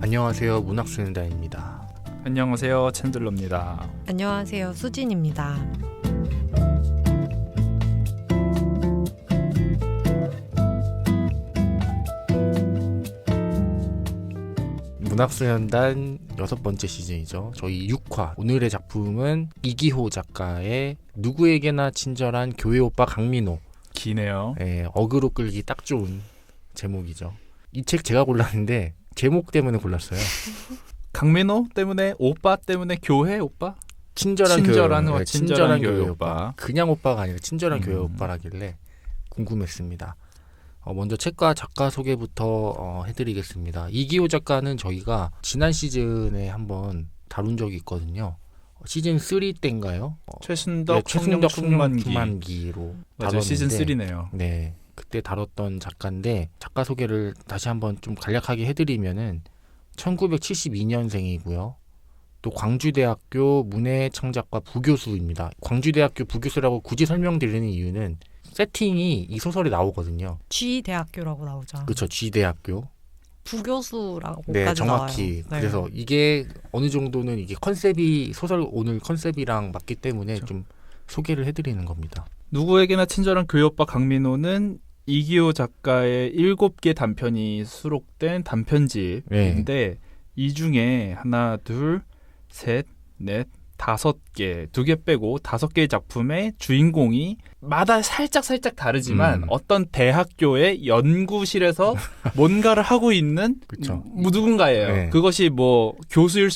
안녕하세요. 문학수는다입니다. 안녕하세요. 챈들러입니다. 안녕하세요. 수진입니다. 문학수연단 6번째 시즌이죠. 저희 6화. 오늘의 작품은 이기호 작가의 누구에게나 친절한 교회 오빠 강민호. 기네요. 네, 어그로 끌기 딱 좋은 제목이죠. 이 책 제가 골랐는데 제목 때문에 골랐어요. 강민호 때문에, 오빠 때문에, 교회 오빠? 친절한 교회 오빠. 오빠. 그냥 오빠가 아니라 친절한 교회 오빠라길래 궁금했습니다. 먼저 책과 작가 소개부터 해드리겠습니다. 이기호 작가는 저희가 지난 시즌에 한번 다룬 적이 있거든요. 시즌 3 때인가요? 최순덕 충만기로 다뤘는데 시즌 3네요. 네, 그때 다뤘던 작가인데 작가 소개를 다시 한번 좀 간략하게 해드리면은 1972년생이고요. 또 광주대학교 문해창작과 부교수입니다. 광주대학교 부교수라고 굳이 설명드리는 이유는 세팅이 이 소설에 나오거든요. G대학교라고 나오죠. 그렇죠. G대학교. 부교수라고까지 네, 정확히. 나와요. 그래서 이게 어느 정도는 이게 컨셉이 소설 오늘 컨셉이랑 맞기 때문에 그렇죠. 좀 소개를 해드리는 겁니다. 누구에게나 친절한 교회 오빠 강민호는 이기호 작가의 7개 단편이 수록된 단편집인데 이 중에 하나, 둘, 셋, 넷, 5개, 2개 빼고 5개의 작품의 주인공이 마다 살짝 다르지만 어떤 대학교의 연구실에서 뭔가를 하고 있는 그쵸. 누군가예요. 네. 그것이 뭐 교수일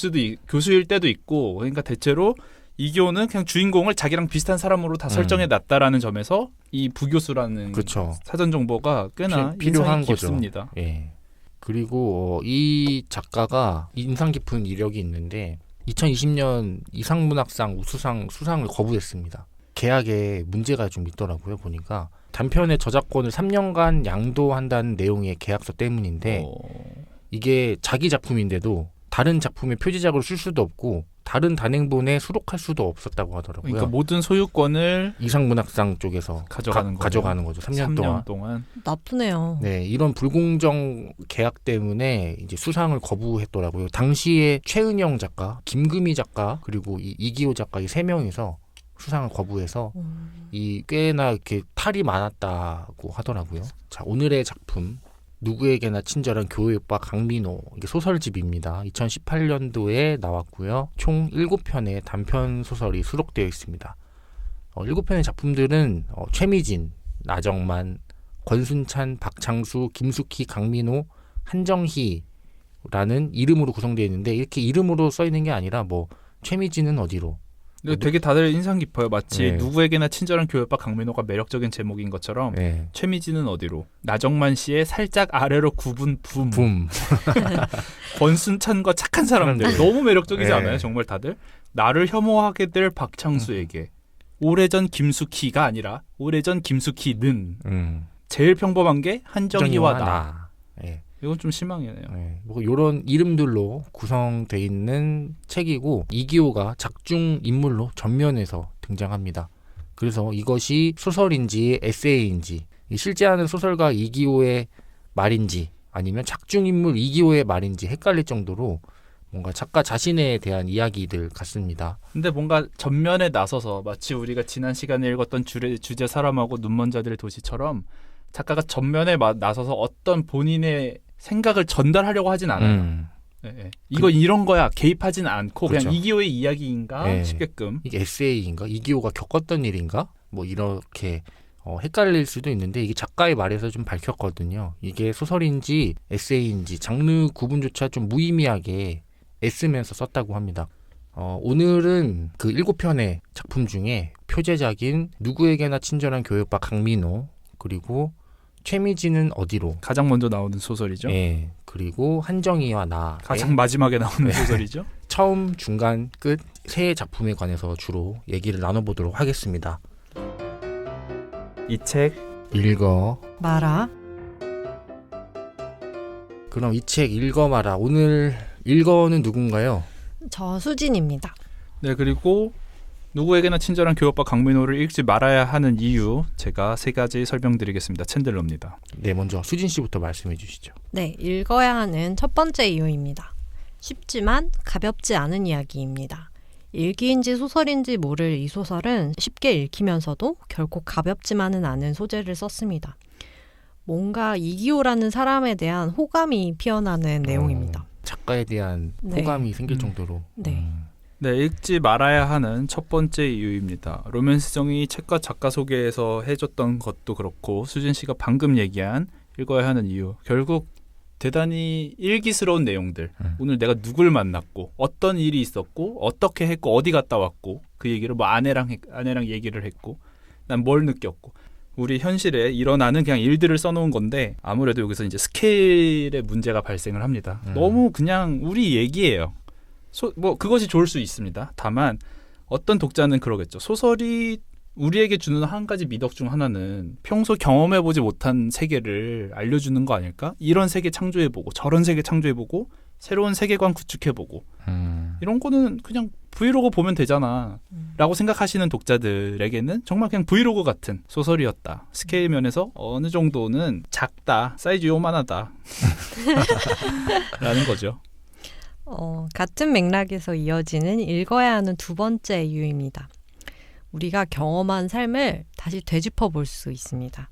때도 있고, 그러니까 대체로 이기호는 그냥 주인공을 자기랑 비슷한 사람으로 다 설정해 놨다라는 점에서 이 부교수라는 그쵸. 사전 정보가 꽤나 필요한 인상이 깊습니다. 거죠. 예. 그리고 이 작가가 인상 깊은 이력이 있는데 2020년 이상문학상 수상을 거부했습니다. 계약에 문제가 좀 있더라고요. 보니까 단편의 저작권을 3년간 양도한다는 내용의 계약서 때문인데 이게 자기 작품인데도 다른 작품의 표지작으로 쓸 수도 없고 다른 단행본에 수록할 수도 없었다고 하더라고요. 그러니까 모든 소유권을 이상문학상 쪽에서 가져가는 거죠. 3년 동안. 나쁘네요. 네, 이런 불공정 계약 때문에 이제 수상을 거부했더라고요. 당시에 최은영 작가, 김금희 작가, 그리고 이기호 작가 이 3명이서 수상을 거부해서 이 꽤나 이렇게 탈이 많았다고 하더라고요. 자, 오늘의 작품 누구에게나 친절한 교회 오빠 강민호, 이게 소설집입니다. 2018년도에 나왔고요. 총 7편의 단편 소설이 수록되어 있습니다. 7편의 작품들은 최미진, 나정만, 권순찬, 박창수, 김숙희, 강민호, 한정희라는 이름으로 구성되어 있는데 이렇게 이름으로 써 있는 게 아니라 뭐 최미진은 어디로, 되게 다들 인상 깊어요. 마치 네. 누구에게나 친절한 교회 오빠 강민호가 매력적인 제목인 것처럼 네. 최미진은 어디로, 나정만 씨의 살짝 아래로 굽은 붐. 권순찬과 착한 사람들 너무 매력적이지 네. 않아요? 정말 다들 나를 혐오하게 될 박창수에게 오래전 김숙희가 아니라 오래전 김숙희는 제일 평범한 게 한정희와 나. 네. 이건 좀 실망이네요. 네, 뭐 이런 이름들로 구성되어 있는 책이고 이기호가 작중 인물로 전면에서 등장합니다. 그래서 이것이 소설인지 에세이인지, 실제 하는 소설가 이기호의 말인지 아니면 작중 인물 이기호의 말인지 헷갈릴 정도로 뭔가 작가 자신에 대한 이야기들 같습니다. 근데 뭔가 전면에 나서서 마치 우리가 지난 시간에 읽었던 주제 사람하고 눈먼 자들의 도시처럼 작가가 전면에 나서서 어떤 본인의 생각을 전달하려고 하진 않아요. 네. 이런 거야 개입하진 않고 그렇죠. 그냥 이기호의 이야기인가 네. 싶게끔. 이게 에세이인가? 이기호가 겪었던 일인가? 뭐 이렇게 헷갈릴 수도 있는데 이게 작가의 말에서 좀 밝혔거든요. 이게 소설인지 에세이인지 장르 구분조차 좀 무의미하게 애쓰면서 썼다고 합니다. 오늘은 그 7편의 작품 중에 표제작인 누구에게나 친절한 교회 오빠 강민호, 그리고 최미진은 어디로, 가장 먼저 나오는 소설이죠. 예, 그리고 한정희와 나, 가장 마지막에 나오는 네. 소설이죠. 처음, 중간, 끝 세 작품에 관해서 주로 얘기를 나눠보도록 하겠습니다. 이 책 읽어 마라. 그럼 이 책 읽어 마라. 오늘 읽어는 누군가요? 저 수진입니다. 네, 그리고 누구에게나 친절한 교회 오빠 강민호를 읽지 말아야 하는 이유 제가 3가지 설명드리겠습니다. 챈들러입니다. 네, 먼저 수진 씨부터 말씀해 주시죠. 네, 읽어야 하는 첫 번째 이유입니다. 쉽지만 가볍지 않은 이야기입니다. 일기인지 소설인지 모를 이 소설은 쉽게 읽히면서도 결코 가볍지만은 않은 소재를 썼습니다. 뭔가 이기호라는 사람에 대한 호감이 피어나는 내용입니다. 작가에 대한 네. 호감이 생길 정도로. 네. 네, 읽지 말아야 하는 첫 번째 이유입니다. 로맨스정이 책과 작가 소개에서 해줬던 것도 그렇고 수진 씨가 방금 얘기한 읽어야 하는 이유. 결국 대단히 일기스러운 내용들. 오늘 내가 누굴 만났고 어떤 일이 있었고 어떻게 했고 어디 갔다 왔고 그 얘기를 뭐 아내랑 얘기를 했고 난 뭘 느꼈고 우리 현실에 일어나는 그냥 일들을 써놓은 건데 아무래도 여기서 이제 스케일의 문제가 발생을 합니다. 너무 그냥 우리 얘기예요. 뭐 그것이 좋을 수 있습니다. 다만 어떤 독자는 그러겠죠. 소설이 우리에게 주는 한 가지 미덕 중 하나는 평소 경험해보지 못한 세계를 알려주는 거 아닐까? 이런 세계 창조해보고 저런 세계 창조해보고 새로운 세계관 구축해보고 이런 거는 그냥 브이로그 보면 되잖아 라고 생각하시는 독자들에게는 정말 그냥 브이로그 같은 소설이었다. 스케일 면에서 어느 정도는 작다, 사이즈 요만하다 라는 거죠. 같은 맥락에서 이어지는 읽어야 하는 두 번째 이유입니다. 우리가 경험한 삶을 다시 되짚어 볼 수 있습니다.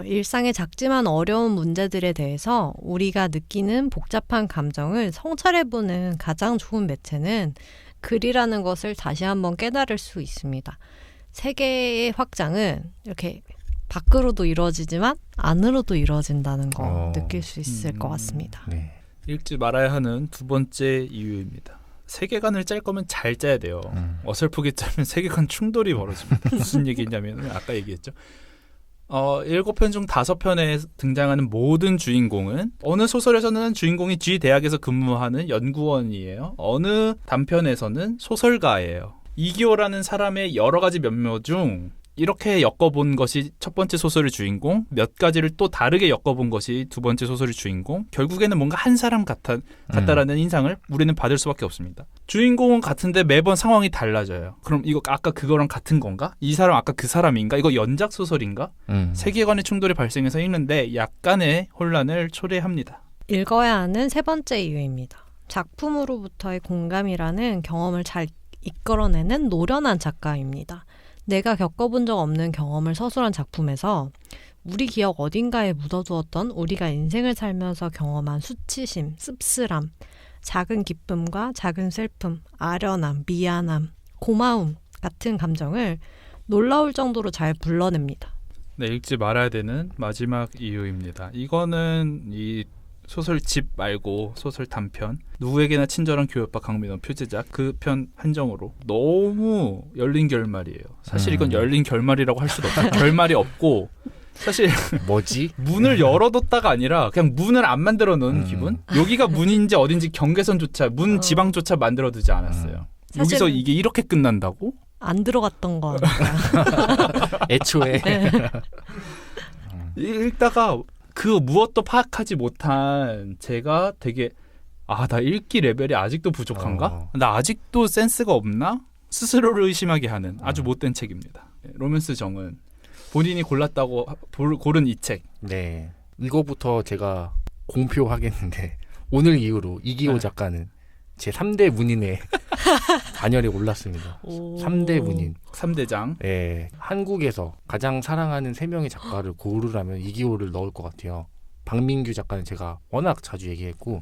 일상의 작지만 어려운 문제들에 대해서 우리가 느끼는 복잡한 감정을 성찰해보는 가장 좋은 매체는 글이라는 것을 다시 한번 깨달을 수 있습니다. 세계의 확장은 이렇게 밖으로도 이루어지지만 안으로도 이루어진다는 거 느낄 수 있을 것 같습니다. 네. 읽지 말아야 하는 두 번째 이유입니다. 세계관을 짤 거면 잘 짜야 돼요. 어설프게 짜면 세계관 충돌이 벌어집니다. 무슨 얘기냐면 아까 얘기했죠. 7편 중 5편에 등장하는 모든 주인공은 어느 소설에서는 주인공이 G 대학에서 근무하는 연구원이에요. 어느 단편에서는 소설가예요. 이기호라는 사람의 여러 가지 면모 중 이렇게 엮어본 것이 첫 번째 소설의 주인공, 몇 가지를 또 다르게 엮어본 것이 두 번째 소설의 주인공, 결국에는 뭔가 한 사람 같다라는 인상을 우리는 받을 수밖에 없습니다. 주인공은 같은데 매번 상황이 달라져요. 그럼 이거 아까 그거랑 같은 건가? 이 사람 아까 그 사람인가? 이거 연작 소설인가? 세계관의 충돌이 발생해서 읽는데 약간의 혼란을 초래합니다. 읽어야 하는 세 번째 이유입니다. 작품으로부터의 공감이라는 경험을 잘 이끌어내는 노련한 작가입니다. 내가 겪어본 적 없는 경험을 서술한 작품에서 우리 기억 어딘가에 묻어두었던 우리가 인생을 살면서 경험한 수치심, 씁쓸함, 작은 기쁨과 작은 슬픔, 아련함, 미안함, 고마움 같은 감정을 놀라울 정도로 잘 불러냅니다. 네, 읽지 말아야 되는 마지막 이유입니다. 이거는 이 소설집 말고 소설 단편 누구에게나 친절한 교회오빠 강민호 표제작 그 편 한정으로 너무 열린 결말이에요. 사실 이건 열린 결말이라고 할 수도 없어요. 결말이 없고 사실 뭐지? 문을 열어뒀다가 아니라 그냥 문을 안 만들어 놓은 기분? 여기가 문인지 어딘지 경계선조차 문 지방조차 만들어두지 않았어요. 여기서 이게 이렇게 끝난다고? 안 들어갔던 거 아닐까요? 애초에 네. 읽다가 그 무엇도 파악하지 못한 제가 되게 나 읽기 레벨이 아직도 부족한가? 나 아직도 센스가 없나? 스스로를 의심하게 하는 아주 못된 책입니다. 로맨스 정은 본인이 골랐다고 고른 이 책. 네. 이거부터 제가 공표하겠는데 오늘 이후로 이기호 작가는 제 3대 문인의 반열에 올랐습니다. 3대 문인. 3대장. 네. 한국에서 가장 사랑하는 3명의 작가를 고르라면 이기호를 넣을 것 같아요. 박민규 작가는 제가 워낙 자주 얘기했고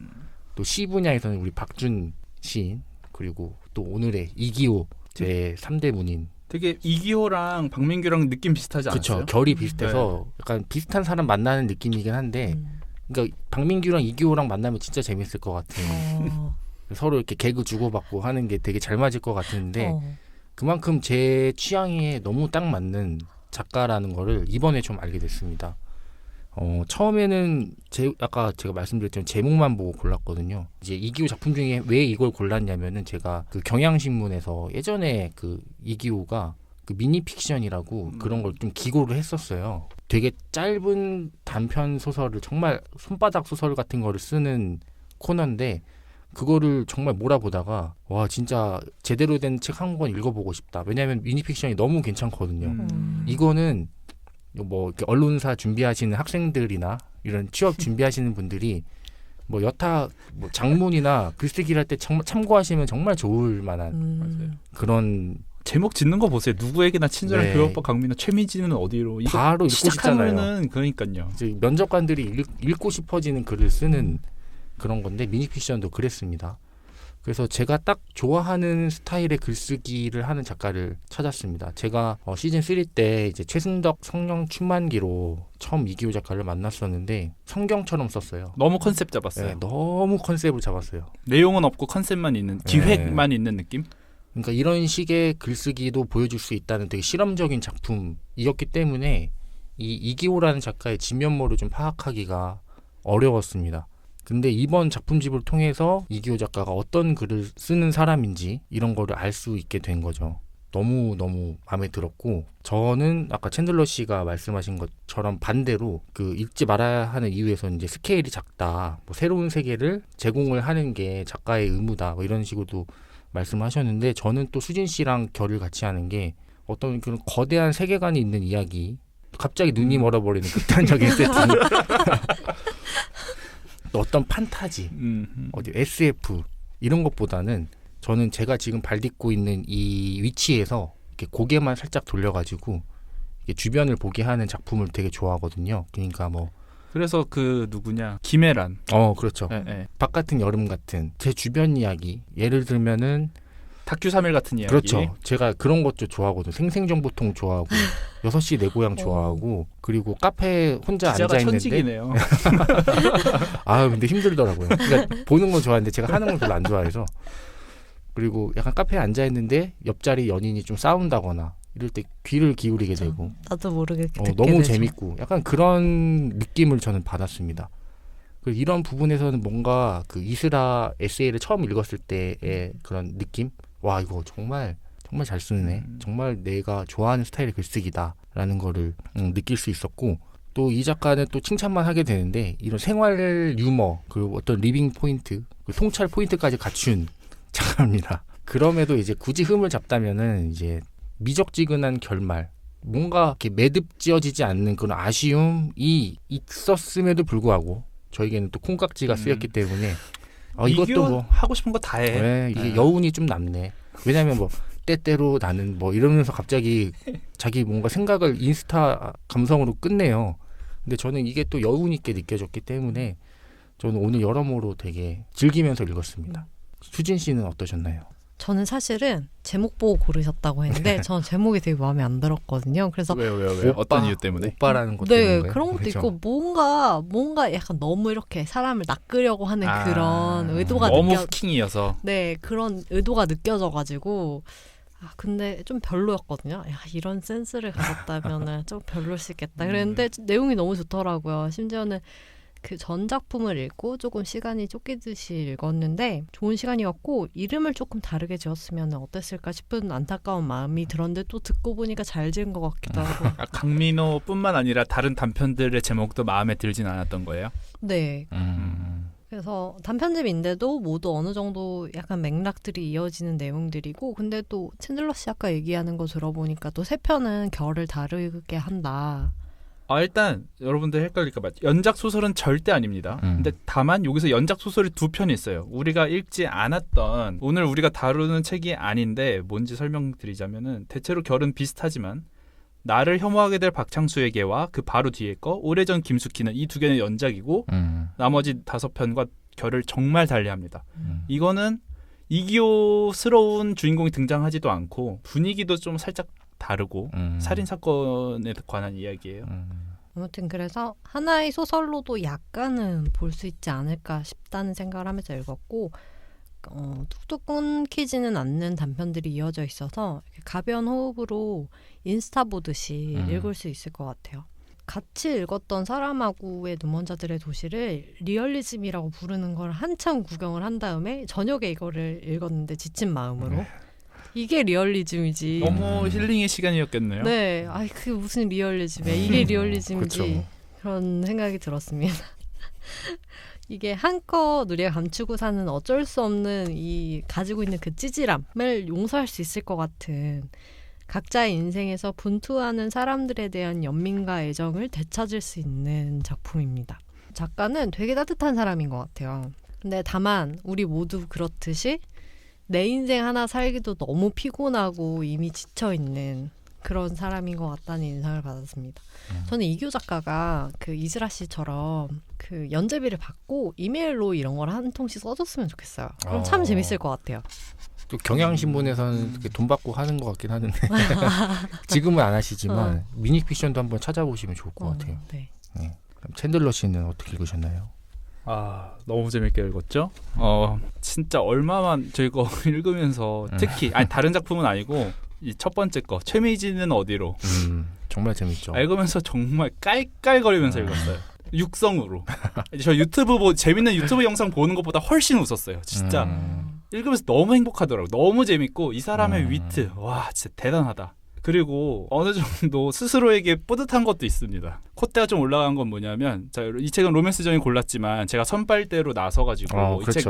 또 시 분야에서는 우리 박준 시인 그리고 또 오늘의 이기호 제 3대 문인. 되게 이기호랑 박민규랑 느낌 비슷하지 않았어요? 그렇죠. 결이 비슷해서 약간 비슷한 사람 만나는 느낌이긴 한데 그러니까 박민규랑 이기호랑 만나면 진짜 재밌을 것 같아요. 서로 이렇게 개그 주고받고 하는 게 되게 잘 맞을 것 같은데 그만큼 제 취향에 너무 딱 맞는 작가라는 거를 이번에 좀 알게 됐습니다. 처음에는 아까 제가 말씀드렸지만 제목만 보고 골랐거든요. 이제 이기호 작품 중에 왜 이걸 골랐냐면은 제가 그 경향신문에서 예전에 그 이기호가 그 미니픽션이라고 그런 걸 좀 기고를 했었어요. 되게 짧은 단편 소설을 정말 손바닥 소설 같은 거를 쓰는 코너인데 그거를 정말 몰아보다가 와 진짜 제대로 된 책 한 권 읽어보고 싶다. 왜냐하면 미니픽션이 너무 괜찮거든요. 이거는 뭐 이렇게 언론사 준비하시는 학생들이나 이런 취업 준비하시는 분들이 뭐 여타 뭐 장문이나 글쓰기를 할 때 참고하시면 정말 좋을 만한 맞아요. 그런 제목 짓는 거 보세요. 누구에게나 친절한 네. 교회오빠 강민호 최민지는 어디로 이거 바로 읽고 싶잖아요. 시작하면은 그러니까요. 이제 면접관들이 읽고 싶어지는 글을 쓰는 그런 건데 미니피션도 그랬습니다. 그래서 제가 딱 좋아하는 스타일의 글쓰기를 하는 작가를 찾았습니다. 제가 시즌 3 때 이제 최승덕 성령 춘만기로 처음 이기호 작가를 만났었는데 성경처럼 썼어요. 너무 컨셉 잡았어요. 네, 너무 컨셉을 잡았어요. 내용은 없고 컨셉만 있는 기획만 있는 느낌? 그러니까 이런 식의 글쓰기도 보여줄 수 있다는 되게 실험적인 작품이었기 때문에 이 이기호라는 작가의 진면모를 좀 파악하기가 어려웠습니다. 근데 이번 작품집을 통해서 이기호 작가가 어떤 글을 쓰는 사람인지 이런 거를 알 수 있게 된 거죠. 너무 마음에 들었고 저는 아까 챈들러 씨가 말씀하신 것처럼 반대로 그 읽지 말아야 하는 이유에서는 이제 스케일이 작다. 뭐 새로운 세계를 제공을 하는 게 작가의 의무다. 뭐 이런 식으로도 말씀하셨는데 저는 또 수진 씨랑 결을 같이 하는 게 어떤 그런 거대한 세계관이 있는 이야기 갑자기 눈이 멀어버리는 극단적인 세팅 또 어떤 판타지 어디 SF 이런 것보다는 저는 제가 지금 발 딛고 있는 이 위치에서 이렇게 고개만 살짝 돌려가지고 이렇게 주변을 보게 하는 작품을 되게 좋아하거든요. 그러니까 뭐 그래서 그 누구냐 김혜란. 그렇죠. 네. 바깥은 여름 같은 제 주변 이야기 예를 들면은 다큐 3일 같은 이야기. 그렇죠. 제가 그런 것도 좋아하거든요. 생생정보통 좋아하고 6시 내 고향 좋아하고 그리고 카페에 혼자 기자가 앉아있는데 천직이네요. 근데 힘들더라고요. 그러니까 보는 건 좋아하는데 제가 하는 건 별로 안 좋아해서 그리고 약간 카페에 앉아있는데 옆자리 연인이 좀 싸운다거나 이럴 때 귀를 기울이게 되고 나도 모르게 듣게 너무 되죠. 재밌고 약간 그런 느낌을 저는 받았습니다. 그리고 이런 부분에서는 뭔가 그 이스라 에세이를 처음 읽었을 때의 그런 느낌? 와 이거 정말 잘 쓰네. 정말 내가 좋아하는 스타일의 글쓰기다라는 거를 느낄 수 있었고 또 이 작가는 또 칭찬만 하게 되는데 이런 생활 유머 그리고 어떤 리빙 포인트 그 통찰 포인트까지 갖춘 작가입니다. 그럼에도 이제 굳이 흠을 잡다면은 이제 미적지근한 결말 뭔가 이렇게 매듭지어지지 않는 그런 아쉬움이 있었음에도 불구하고 저에게는 또 콩깍지가 쓰였기 때문에 이것도 뭐 하고 싶은 거 다 해. 네, 이게 여운이 좀 남네. 왜냐하면 뭐 때때로 나는 뭐 이러면서 갑자기 자기 뭔가 생각을 인스타 감성으로 끝내요. 근데 저는 이게 또 여운 있게 느껴졌기 때문에 저는 오늘 여러모로 되게 즐기면서 읽었습니다. 수진 씨는 어떠셨나요? 저는 사실은 제목 보고 고르셨다고 했는데 저는 제목이 되게 마음에 안 들었거든요. 그래서 왜요? 어떤 이유 때문에? 오빠라는 것 네, 때문에 그런 것도 그렇죠? 있고 뭔가 약간 너무 이렇게 사람을 낚으려고 하는 그런 의도가 너무 후킹이어서. 네, 그런 의도가 느껴져가지고 근데 좀 별로였거든요. 이런 센스를 가졌다면은 좀 별로일 수 있겠다. 그랬는데 내용이 너무 좋더라고요. 심지어는 그 전 작품을 읽고 조금 시간이 쫓기듯이 읽었는데 좋은 시간이었고 이름을 조금 다르게 지었으면 어땠을까 싶은 안타까운 마음이 들었는데 또 듣고 보니까 잘 지은 것 같기도 하고. 강민호뿐만 아니라 다른 단편들의 제목도 마음에 들진 않았던 거예요? 네. 그래서 단편집인데도 모두 어느 정도 약간 맥락들이 이어지는 내용들이고 근데 또 챈들러 씨 아까 얘기하는 거 들어보니까 또 세 편은 결을 다르게 한다. 일단 여러분들 헷갈릴까 봐 연작 소설은 절대 아닙니다. 근데 다만 여기서 연작 소설이 2편이 있어요. 우리가 읽지 않았던 오늘 우리가 다루는 책이 아닌데 뭔지 설명드리자면은 대체로 결은 비슷하지만 나를 혐오하게 될 박창수에게와 그 바로 뒤에 거 오래전 김숙희는 이 2개는 연작이고 나머지 5편과 결을 정말 달리합니다. 이거는 이기호스러운 주인공이 등장하지도 않고 분위기도 좀 살짝 다르고 살인사건에 관한 이야기예요. 아무튼 그래서 하나의 소설로도 약간은 볼 수 있지 않을까 싶다는 생각을 하면서 읽었고 툭툭 끊기지는 않는 단편들이 이어져 있어서 가벼운 호흡으로 인스타 보듯이 읽을 수 있을 것 같아요. 같이 읽었던 사람하고의 눈먼자들의 도시를 리얼리즘이라고 부르는 걸 한참 구경을 한 다음에 저녁에 이거를 읽었는데 지친 마음으로 이게 리얼리즘이지. 너무 힐링의 시간이었겠네요. 네, 그게 무슨 리얼리즘이야. 이게 리얼리즘이지. 그쵸. 그런 생각이 들었습니다. 이게 한껏 우리가 감추고 사는 어쩔 수 없는 이 가지고 있는 그 찌질함을 용서할 수 있을 것 같은 각자의 인생에서 분투하는 사람들에 대한 연민과 애정을 되찾을 수 있는 작품입니다. 작가는 되게 따뜻한 사람인 것 같아요. 근데 다만 우리 모두 그렇듯이 내 인생 하나 살기도 너무 피곤하고 이미 지쳐있는 그런 사람인 것 같다는 인상을 받았습니다. 저는 이기호 작가가 그 이슬아 씨처럼 그 연재비를 받고 이메일로 이런 걸 한 통씩 써줬으면 좋겠어요. 그럼 참 재밌을 것 같아요. 또 경향신문에서는 돈 받고 하는 것 같긴 하는데 지금은 안 하시지만 미니픽션도 한번 찾아보시면 좋을 것 같아요. 네. 네. 그럼 챈들러 씨는 어떻게 읽으셨나요? 너무 재밌게 읽었죠. 진짜 얼마만 저 이거 읽으면서 특히 다른 작품은 아니고 이 첫 번째 거 최미진은 어디로 정말 재밌죠. 읽으면서 정말 깔깔거리면서 읽었어요. 육성으로. 저 유튜브 재밌는 유튜브 영상 보는 것보다 훨씬 웃었어요. 진짜 읽으면서 너무 행복하더라고요. 너무 재밌고 이 사람의 위트 와 진짜 대단하다. 그리고 어느 정도 스스로에게 뿌듯한 것도 있습니다. 콧대가 좀 올라간 건 뭐냐면 이 책은 로맨스정이 골랐지만 제가 선발대로 나서가지고 이 책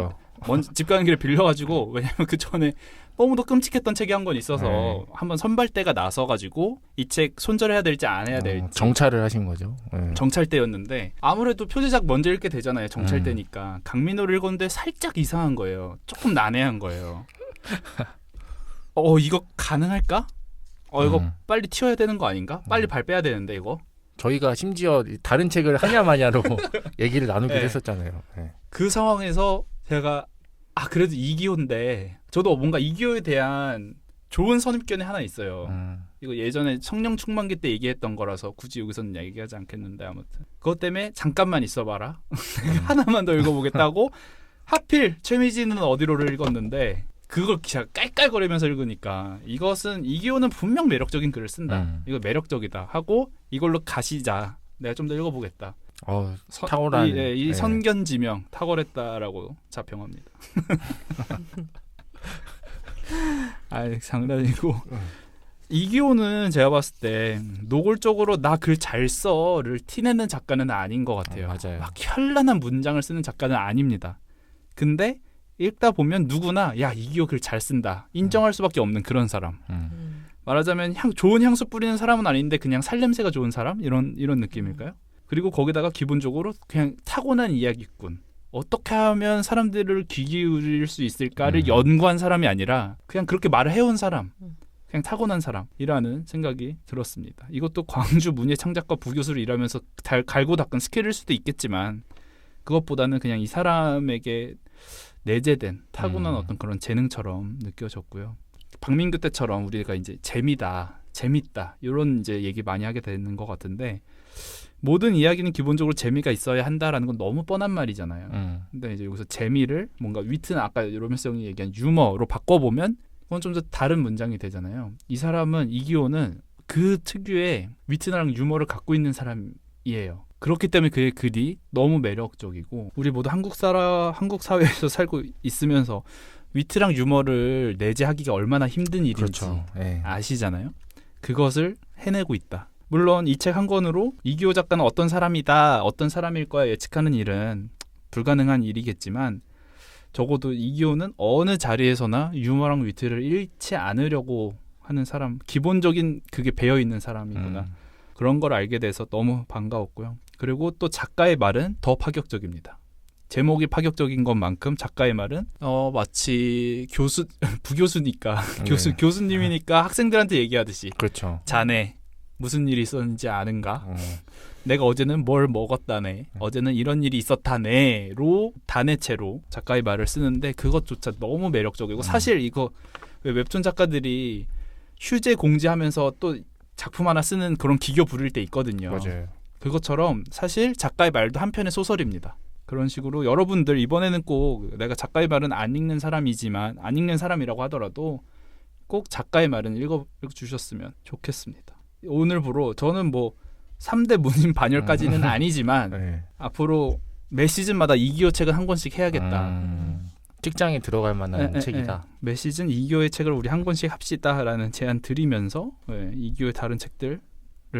집 가는 길에 빌려가지고 왜냐면 그 전에 너무도 끔찍했던 책이 한 권 있어서 한번 선발대가 나서가지고 이 책 손절해야 될지 안 해야 될지 정찰을 하신 거죠. 정찰대였는데 아무래도 표제작 먼저 읽게 되잖아요. 정찰대니까 강민호를 읽었는데 살짝 이상한 거예요. 조금 난해한 거예요. 이거 가능할까? 이거 빨리 튀어야 되는 거 아닌가? 빨리 발 빼야 되는데 이거. 저희가 심지어 다른 책을 하냐 마냐로 얘기를 나누기도 했었잖아요. 그 상황에서 제가 그래도 이기호인데 저도 뭔가 이기호에 대한 좋은 선입견이 하나 있어요. 이거 예전에 성령 충만기 때 얘기했던 거라서 굳이 여기서는 얘기하지 않겠는데 아무튼 그것 때문에 잠깐만 있어봐라. 하나만 더 읽어보겠다고 하필 최미진은 어디로를 읽었는데 그걸 제가 깔깔거리면서 읽으니까 이것은 이기호는 분명 매력적인 글을 쓴다. 이거 매력적이다 하고 이걸로 가시자. 내가 좀 더 읽어보겠다. 탁월한 이 선견지명 탁월했다라고 자평합니다. 장난이고 이기호는 제가 봤을 때 노골적으로 나 글 잘 써를 티내는 작가는 아닌 것 같아요. 맞아요. 막 현란한 문장을 쓰는 작가는 아닙니다. 근데 읽다 보면 누구나 이기호 글 잘 쓴다 인정할 수밖에 없는 그런 사람. 말하자면 좋은 향수 뿌리는 사람은 아닌데 그냥 살냄새가 좋은 사람 이런 느낌일까요? 그리고 거기다가 기본적으로 그냥 타고난 이야기꾼. 어떻게 하면 사람들을 귀 기울일 수 있을까를 연구한 사람이 아니라 그냥 그렇게 말을 해온 사람. 그냥 타고난 사람이라는 생각이 들었습니다. 이것도 광주 문예창작과 부교수를 일하면서 갈고 닦은 스킬일 수도 있겠지만 그것보다는 그냥 이 사람에게 내재된 타고난 어떤 그런 재능처럼 느껴졌고요. 박민규 때처럼 우리가 이제 재밌다 이런 이제 얘기 많이 하게 되는 것 같은데 모든 이야기는 기본적으로 재미가 있어야 한다라는 건 너무 뻔한 말이잖아요. 근데 이제 여기서 재미를 뭔가 위트는 아까 로맨스 형이 얘기한 유머로 바꿔보면 그건 좀 더 다른 문장이 되잖아요. 이 사람은 이기호는 그 특유의 위트랑 유머를 갖고 있는 사람이에요. 그렇기 때문에 그의 글이 너무 매력적이고 우리 모두 한국 사회에서 살고 있으면서 위트랑 유머를 내재하기가 얼마나 힘든 일인지 그렇죠. 아시잖아요. 그것을 해내고 있다. 물론 이 책 한 권으로 이기호 작가는 어떤 사람이다, 어떤 사람일 거야 예측하는 일은 불가능한 일이겠지만 적어도 이기호는 어느 자리에서나 유머랑 위트를 잃지 않으려고 하는 사람, 기본적인 그게 배어있는 사람이구나. 그런 걸 알게 돼서 너무 반가웠고요. 그리고 또 작가의 말은 더 파격적입니다. 제목이 파격적인 것만큼 작가의 말은 마치 부교수니까 교수님이니까 학생들한테 얘기하듯이 그렇죠. 자네 무슨 일이 있었는지 아는가? 내가 어제는 뭘 먹었다네. 어제는 이런 일이 있었다네로 단해체로 작가의 말을 쓰는데 그것조차 너무 매력적이고 사실 이거 왜 웹툰 작가들이 휴재 공지하면서 또 작품 하나 쓰는 그런 기교 부릴 때 있거든요. 맞아요. 그것처럼 사실 작가의 말도 한편의 소설입니다. 그런 식으로 여러분들 이번에는 꼭 내가 작가의 말은 안 읽는 사람이지만 안 읽는 사람이라고 하더라도 꼭 작가의 말은 읽어주셨으면 좋겠습니다. 오늘부로 저는 3대 문인 반열까지는 아니지만 앞으로 매 시즌마다 이기호 책은 한 권씩 해야겠다. 직장에 들어갈 만한 책이다. 매 시즌 이기호의 책을 우리 한 권씩 합시다라는 제안 드리면서 이기호의 다른 책들을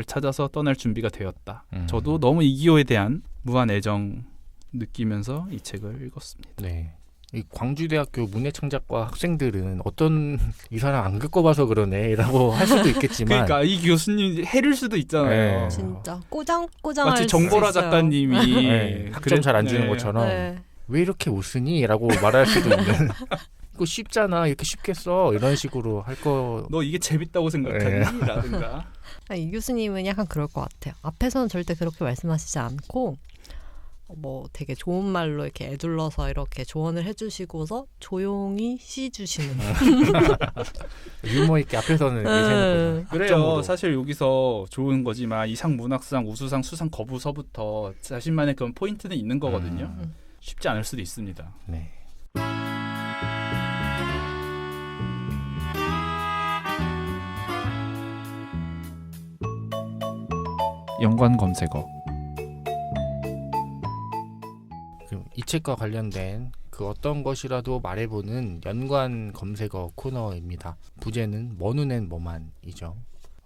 찾아서 떠날 준비가 되었다. 저도 너무 이기호에 대한 무한 애정 느끼면서 이 책을 읽었습니다. 네, 이 광주대학교 문해창작과 학생들은 어떤 이 사람 안 겪어봐서 그러네라고 할 수도 있겠지만 그러니까 이 교수님 해릴 수도 있잖아요. 네. 진짜 꼬장꼬장할 마치 수 정보라 있어요. 작가님이 네, 학점 잘 안 주는 것처럼 네. 왜 이렇게 못 쓰니? 라고 말할 수도 있는 이거 쉽잖아 이렇게 쉽게 써 이런 식으로 할 거. 너 이게 재밌다고 생각하니? 라든가. 이 교수님은 약간 그럴 것 같아요. 앞에서는 절대 그렇게 말씀하시지 않고 뭐 되게 좋은 말로 이렇게 애둘러서 이렇게 조언을 해주시고서 조용히 시 주시는. 유머 있게 앞에서는 내세는 거죠. 그래요. 사실 여기서 좋은 거지만 이상 문학상, 우수상, 수상 거부서부터 자신만의 그런 포인트는 있는 거거든요. 쉽지 않을 수도 있습니다. 네. 연관 검색어. 이 책과 관련된 그 어떤 것이라도 말해보는 연관 검색어 코너입니다. 부제는 뭐 눈엔 뭐만이죠.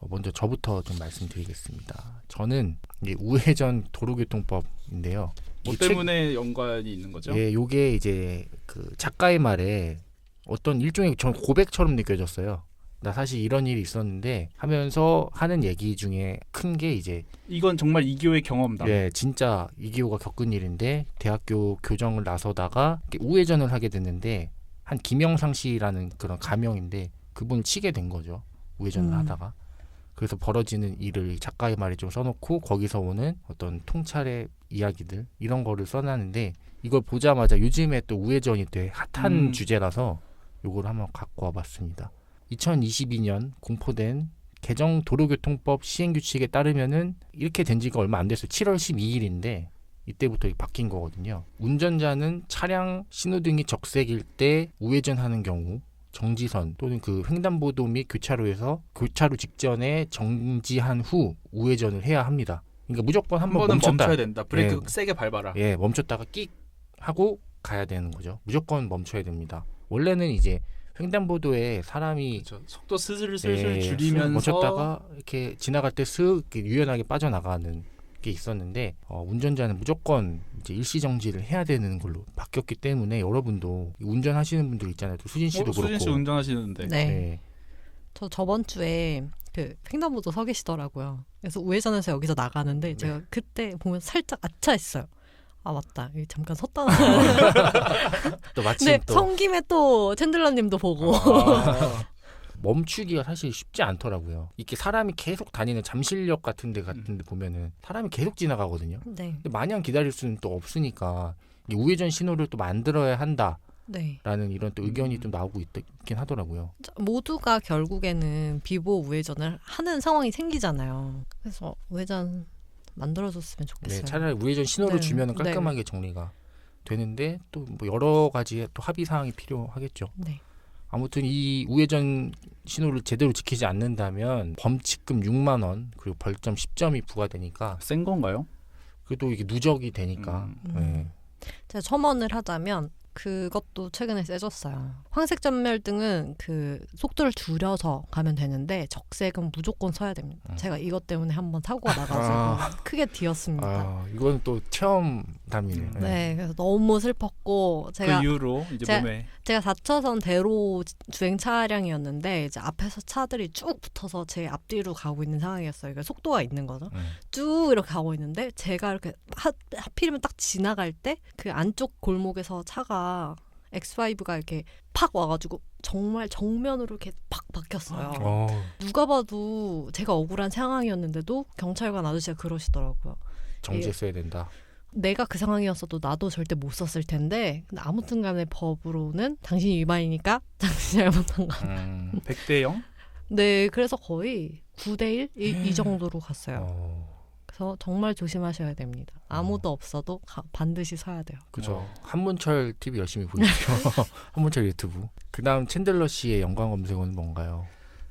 먼저 저부터 좀 말씀드리겠습니다. 저는 이게 우회전 도로교통법인데요. 뭐 때문에 연관이 있는 거죠? 예, 요게 이제 그 작가의 말에 어떤 일종의 전 고백처럼 느껴졌어요. 나 사실 이런 일이 있었는데 하면서 하는 얘기 중에 큰 게 이제 이건 정말 이기호의 경험담. 예, 진짜 이기호가 겪은 일인데 대학교 교정을 나서다가 우회전을 하게 됐는데 한 김영상 씨라는 그런 가명인데 그분을 치게 된 거죠. 우회전을 하다가. 그래서 벌어지는 일을 작가의 말에 좀 써놓고 거기서 오는 어떤 통찰의 이야기들 이런 거를 써놨는데 이걸 보자마자 요즘에 또 우회전이 되게 핫한 주제라서 요걸 한번 갖고 와봤습니다. 2022년 공포된 개정 도로교통법 시행규칙에 따르면은 이렇게 된 지가 얼마 안 됐어요. 7월 12일인데 이때부터 바뀐 거거든요. 운전자는 차량 신호등이 적색일 때 우회전하는 경우 정지선 또는 그 횡단보도 및 교차로에서 교차로 직전에 정지한 후 우회전을 해야 합니다. 그러니까 무조건 한 번 멈춰야 된다. 브레이크 세게 밟아라. 예, 멈췄다가 끽 하고 가야 되는 거죠. 무조건 멈춰야 됩니다. 원래는 이제 횡단보도에 사람이 그렇죠. 속도 슬슬 줄이면서 멈췄다가 이렇게 지나갈 때 슥 유연하게 빠져나가는 게 있었는데 운전자는 무조건 이제 일시 정지를 해야 되는 걸로 바뀌었기 때문에 여러분도 운전하시는 분들 있잖아요. 또 수진 씨도 그렇고. 수진 씨 운전하시는데. 네. 네. 저 저번 주에 그 횡단보도 서 계시더라고요. 그래서 우회전해서 여기서 나가는데 제가 그때 보면 살짝 아차했어요. 아 맞다. 여기 잠깐 섰다 나가는데. 또 마침 근데 또 성김에 또 챈들러님도 보고. 멈추기가 사실 쉽지 않더라고요. 이렇게 사람이 계속 다니는 잠실역 같은 데 보면은 사람이 계속 지나가거든요. 네. 근데 마냥 기다릴 수는 또 없으니까 이 우회전 신호를 또 만들어야 한다라는 네. 이런 또 의견이 좀 나오고 있긴 하더라고요. 모두가 결국에는 비보 우회전을 하는 상황이 생기잖아요. 그래서 우회전 만들어줬으면 좋겠어요. 네, 차라리 우회전 신호를 네. 주면 깔끔하게 정리가 되는데 또 뭐 여러 가지의 또 합의 사항이 필요하겠죠. 네. 아무튼 이 우회전 신호를 제대로 지키지 않는다면 범칙금 6만 원 그리고 벌점 10점이 부과되니까 센 건가요? 그래도 이게 누적이 되니까. 네. 제가 첨언을 하자면 그것도 최근에 세졌어요. 황색 전멸등은 그 속도를 줄여서 가면 되는데 적색은 무조건 서야 됩니다. 제가 이것 때문에 한번 사고가 나가지고 크게 뒤었습니다. 아, 이건 또 체험담이네요. 네, 그래서 너무 슬펐고 제가 그 이후로 이제 몸에 제가 4차선 대로 주행 차량이었는데 이제 앞에서 차들이 쭉 붙어서 제 앞뒤로 가고 있는 상황이었어요. 그러니까 속도가 있는 거죠. 쭉 이렇게 가고 있는데 제가 이렇게 하필이면 딱 지나갈 때 그 안쪽 골목에서 차가 X5가 이렇게 팍 와가지고 정말 정면으로 이렇게 팍 박혔어요. 누가 봐도 제가 억울한 상황이었는데도 경찰관 아저씨가 그러시더라고요. 정지했어야 된다. 내가 그 상황이었어도 나도 절대 못 썼을 텐데 근데 아무튼 간에 법으로는 당신이 위반이니까 당신이 잘못한 거. 100대 0? 네, 그래서 거의 9대 1? 이 정도로 갔어요. 그래서 정말 조심하셔야 됩니다. 아무도 없어도 반드시 서야 돼요. 그죠. 한문철 TV 열심히 보십시오. 한문철 유튜브. 그 다음 챈들러 씨의 연관 검색어는 뭔가요?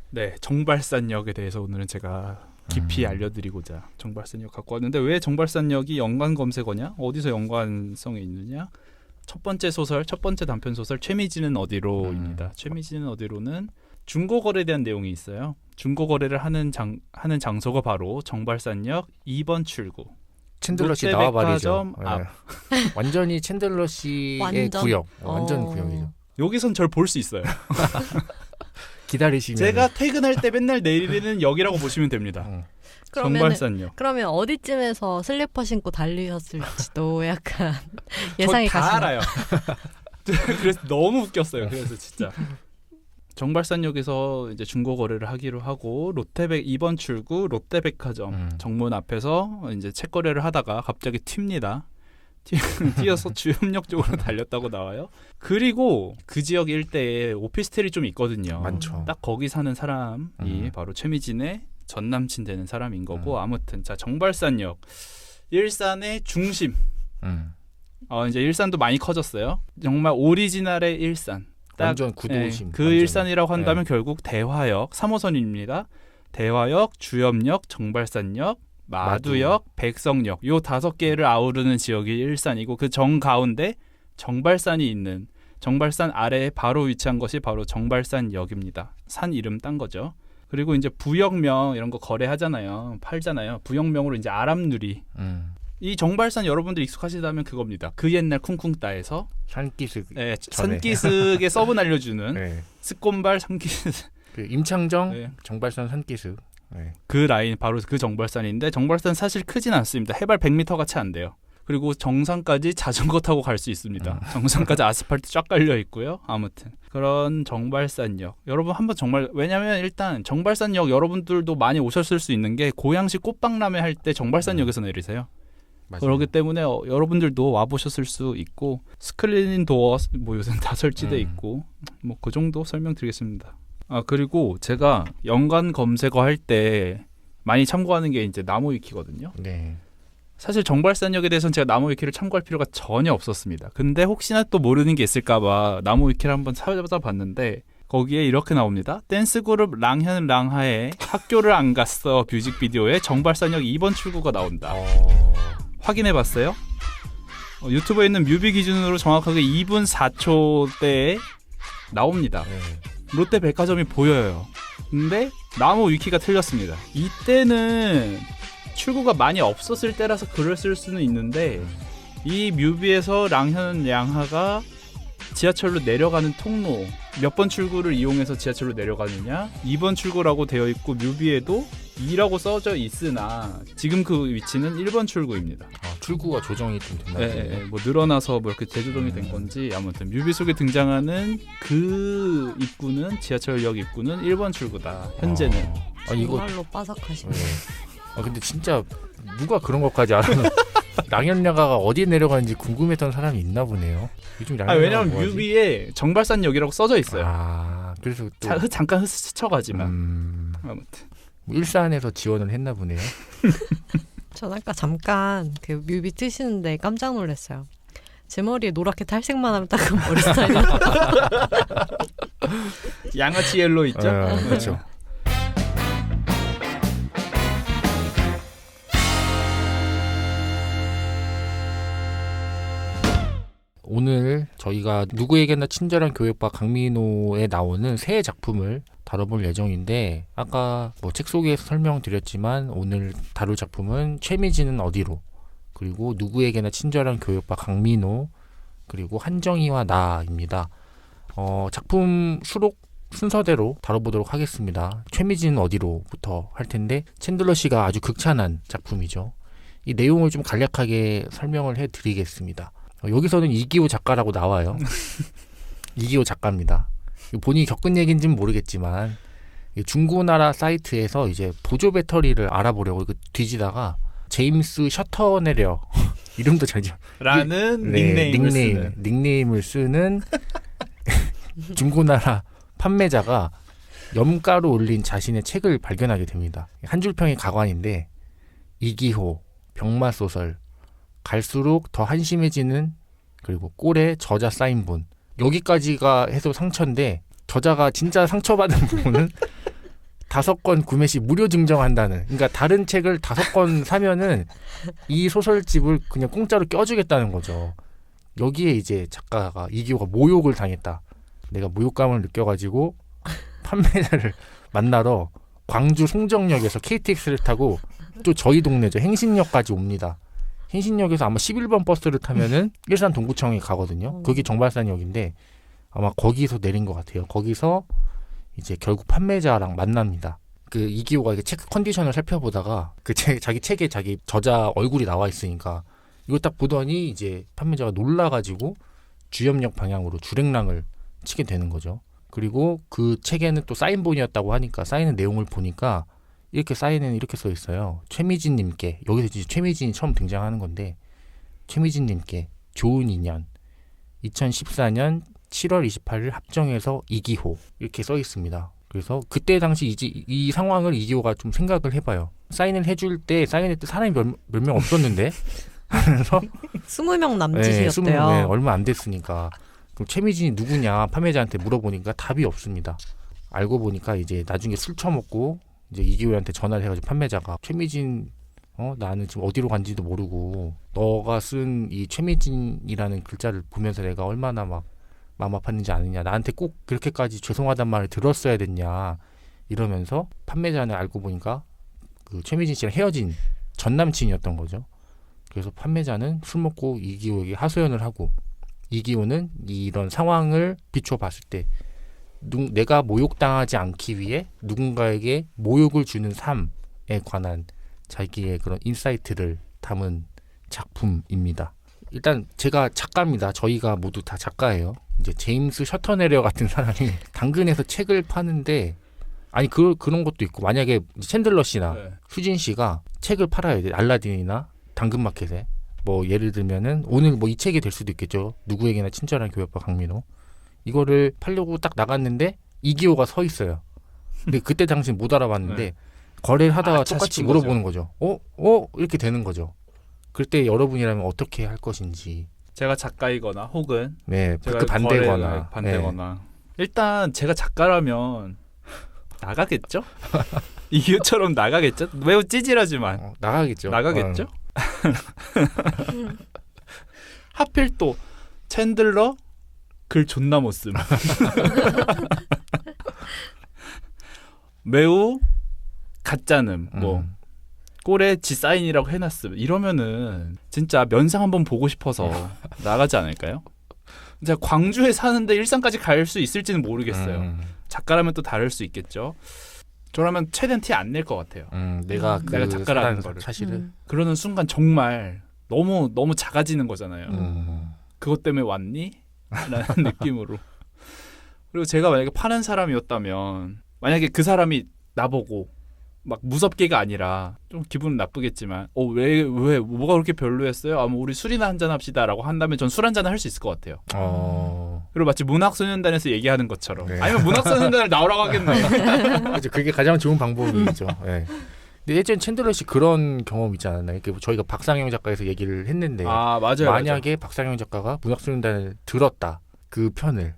네, 정발산역에 대해서 오늘은 제가 깊이 알려드리고자 정발산역 갖고 왔는데 왜 정발산역이 연관 검색어냐? 어디서 연관성이 있느냐? 첫 번째 소설, 첫 번째 단편 소설 최미진은 어디로입니다. 최미진은 어디로는 중고거래에 대한 내용이 있어요. 중고거래를 하는 장소가 바로 정발산역 2번 출구. 챈들러 씨 나와버리죠. 롯데백화점 앞. 완전히 챈들러 씨의 완전? 구역. 완전 구역이죠. 여기선 절 볼 수 있어요. 기다리시면 제가 퇴근할 때 맨날 내리는 역이라고 보시면 됩니다. 정발산역. 그러면 어디쯤에서 슬리퍼 신고 달리셨을지도 약간 예상이 다 가시나요? 알아요. 그래서 너무 웃겼어요. 그래서 진짜 정발산역에서 이제 중고 거래를 하기로 하고 이번 출구 롯데백화점 정문 앞에서 이제 책 거래를 하다가 갑자기 튑니다. 뛰어서 주염역 쪽으로 달렸다고 나와요. 그리고 그 지역 일대에 오피스텔이 좀 있거든요. 많죠. 딱 거기 사는 사람이 바로 최미진의 전 남친 되는 사람인 거고 아무튼 자 정발산역 일산의 중심. 이제 일산도 많이 커졌어요. 정말 오리지널의 일산. 딱, 완전 구도심. 그 일산이라고 한다면 결국 대화역 3호선입니다. 대화역, 주염역, 정발산역, 마두역, 백석역 요 5개를 아우르는 지역이 일산이고 그 정가운데 정발산이 있는 정발산 아래에 바로 위치한 것이 바로 정발산역입니다. 산 이름 딴 거죠. 그리고 이제 부역명 이런 거 거래하잖아요. 팔잖아요. 부역명으로 이제 아람누리. 이 정발산 여러분들 익숙하시다면 그겁니다. 그 옛날 쿵쿵따에서 산기슭. 네, 산기슭에 서브 날려주는 네. 스콘발 산기슭. 그 임창정 네. 정발산 산기슭. 네. 그 라인 바로 그 정발산인데 정발산 사실 크진 않습니다. 해발 100m가 채 안 돼요. 그리고 정상까지 자전거 타고 갈 수 있습니다. 정상까지 아스팔트 쫙 깔려 있고요. 아무튼 그런 정발산역 여러분 한번 정말 왜냐면 일단 정발산역 여러분들도 많이 오셨을 수 있는 게 고양시 꽃박람회 할 때 정발산역에서 내리세요. 맞아요. 그렇기 때문에 여러분들도 와보셨을 수 있고 스크린 도어 뭐 요새는 다 설치돼 있고 뭐 그 정도 설명드리겠습니다. 그리고 제가 연관 검색어 할 때 많이 참고하는 게 이제 나무위키거든요. 네. 사실 정발산역에 대해서는 제가 나무위키를 참고할 필요가 전혀 없었습니다. 근데 혹시나 또 모르는 게 있을까봐 나무위키를 한번 찾아봤는데 거기에 이렇게 나옵니다. 댄스그룹 랑현 랑하의 학교를 안 갔어 뮤직비디오에 정발산역 2번 출구가 나온다. 확인해봤어요. 유튜브에 있는 뮤비 기준으로 정확하게 2분 4초대에 나옵니다. 네. 롯데백화점이 보여요. 근데 나무 위키가 틀렸습니다. 이때는 출구가 많이 없었을 때라서 그랬을 수는 있는데 이 뮤비에서 랑현 양하가 지하철로 내려가는 통로 몇 번 출구를 이용해서 지하철로 내려가느냐 2번 출구라고 되어 있고 뮤비에도 2라고 써져 있으나 지금 그 위치는 1번 출구입니다. 출구가 조정이 좀 된다. 네, 뭐 늘어나서 뭐 이렇게 재조정이 된 건지 아무튼 뮤비 속에 등장하는 그 입구는 지하철역 입구는 1번 출구다. 현재는. 이거 정말로 빠삭하시네. 네. 근데 진짜 누가 그런 것까지 알아요? 랑현야가가 어디에 내려가는지 궁금했던 사람이 있나 보네요. 요즘 왜냐면 뮤비에 정발산역이라고 써져 있어요. 그래서 또 잠깐 스쳐가지만. 아무튼 일산에서 지원을 했나 보네요. 전 아까 잠깐 그 뮤비 뜨시는데 깜짝 놀랐어요. 제 머리에 노랗게 탈색만 하면 딱 그 머리 스타일이 양아치 옐로 있죠? 그렇죠. 오늘 저희가 누구에게나 친절한 교육과 강민호에 나오는 새 작품을 다뤄볼 예정인데 아까 뭐 책 소개에서 설명드렸지만 오늘 다룰 작품은 최미진은 어디로 그리고 누구에게나 친절한 교육과 강민호 그리고 한정희와 나입니다. 작품 수록 순서대로 다뤄보도록 하겠습니다. 최미진은 어디로부터 할 텐데 챈들러 씨가 아주 극찬한 작품이죠. 이 내용을 좀 간략하게 설명을 해드리겠습니다. 여기서는 이기호 작가라고 나와요. 이기호 작가입니다. 본인이 겪은 얘기인지는 모르겠지만 중고나라 사이트에서 이제 보조 배터리를 알아보려고 뒤지다가 제임스 셔터네려 이름도 잘 라는 닉네임을 쓰는 중고나라 판매자가 염가로 올린 자신의 책을 발견하게 됩니다. 한 줄평의 가관인데 이기호, 병마소설, 갈수록 더 한심해지는 그리고 꼴의 저자 사인본 여기까지가 해서 상처인데 저자가 진짜 상처받은 부분은 5권 구매 시 무료 증정한다는 그러니까 다른 책을 5권 사면은 이 소설집을 그냥 공짜로 껴주겠다는 거죠. 여기에 이제 작가가 이기호가 모욕을 당했다. 내가 모욕감을 느껴가지고 판매자를 만나러 광주 송정역에서 KTX를 타고 또 저희 동네죠 행신역까지 옵니다. 행신역에서 아마 11번 버스를 타면은 일산 동구청에 가거든요. 그게 정발산역인데 아마 거기서 내린 것 같아요. 거기서 이제 결국 판매자랑 만납니다. 그 이기호가 이게 체크 컨디션을 살펴보다가 자기 책에 자기 저자 얼굴이 나와 있으니까 이걸 딱 보더니 이제 판매자가 놀라가지고 주염역 방향으로 주랭랑을 치게 되는 거죠. 그리고 그 책에는 또 사인본이었다고 하니까 사인의 내용을 보니까 이렇게 사인에는 이렇게 써 있어요. 최미진님께, 여기서 이제 최미진이 처음 등장하는 건데, 최미진님께 좋은 인연 2014년 7월 28일 합정에서 이기호 이렇게 써 있습니다. 그래서 그때 당시 이 상황을 이기호가 좀 생각을 해봐요. 사인을 해줄 때 사인할 때 사람이 몇 명 없었는데 그래서 20명 남짓이었대요. 네, 얼마 안 됐으니까. 그럼 최미진이 누구냐 판매자한테 물어보니까 답이 없습니다. 알고 보니까 이제 나중에 술 처먹고 이제 이기호한테 전화를 해가지고 판매자가 최미진 나는 지금 어디로 간지도 모르고 너가 쓴 이 최미진이라는 글자를 보면서 내가 얼마나 막 마음 아팠는지 아느냐, 나한테 꼭 그렇게까지 죄송하단 말을 들었어야 됐냐 이러면서 판매자는 알고 보니까 그 최미진 씨랑 헤어진 전 남친이었던 거죠. 그래서 판매자는 술 먹고 이기호에게 하소연을 하고, 이기호는 이런 상황을 비춰봤을 때 내가 모욕당하지 않기 위해 누군가에게 모욕을 주는 삶에 관한 자기의 그런 인사이트를 담은 작품입니다. 일단 제가 작가입니다. 저희가 모두 다 작가예요. 이제 제임스 셔터내려 같은 사람이 당근에서 책을 파는데, 아니 그런 것도 있고, 만약에 챈들러 씨나 수진 씨가 책을 팔아야 돼, 알라딘이나 당근마켓에 뭐 예를 들면은 오늘 뭐 이 책이 될 수도 있겠죠. 누구에게나 친절한 교회오빠 강민호. 이거를 팔려고 딱 나갔는데 이기호가 서 있어요. 근데 그때 당시는 못 알아봤는데 거래를 하다가 똑같이 물어보는 거죠. 이렇게 되는 거죠. 그럴 때 여러분이라면 어떻게 할 것인지. 제가 작가이거나 혹은 제가 그 반대거나. 네. 일단 제가 작가라면 나가겠죠? 이유처럼 나가겠죠? 매우 찌질하지만 나가겠죠. 하필 또 챈들러 글 존나 못 씀. 매우 가짜ным. 꼴에 지 사인이라고 해놨음. 이러면은 진짜 면상 한번 보고 싶어서 나가지 않을까요? 제가 광주에 사는데 일산까지 갈 수 있을지는 모르겠어요. 작가라면 또 다를 수 있겠죠. 저라면 최대한 티 안 낼 것 같아요. 내가 작가라는 거를. 사실은. 그러는 순간 정말 너무 작아지는 거잖아요. 그것 때문에 왔니? 라는 느낌으로. 그리고 제가 만약에 파는 사람이었다면, 만약에 그 사람이 나보고 막 무섭게가 아니라 좀 기분은 나쁘겠지만 왜 뭐가 그렇게 별로였어요? 뭐 우리 술이나 한잔 합시다라고 한다면 전 술 한잔을 할 수 있을 것 같아요. 그리고 마치 문학소년단에서 얘기하는 것처럼. 네. 아니면 문학소년단을 나오라고 하겠네. 그렇죠. 그게 가장 좋은 방법이죠. 네. 근데 예전에 챈들러 씨 그런 경험 있지 않았나요? 저희가 박상영 작가에서 얘기를 했는데, 맞아요, 만약에 박상영 작가가 문학소년단을 들었다, 그 편을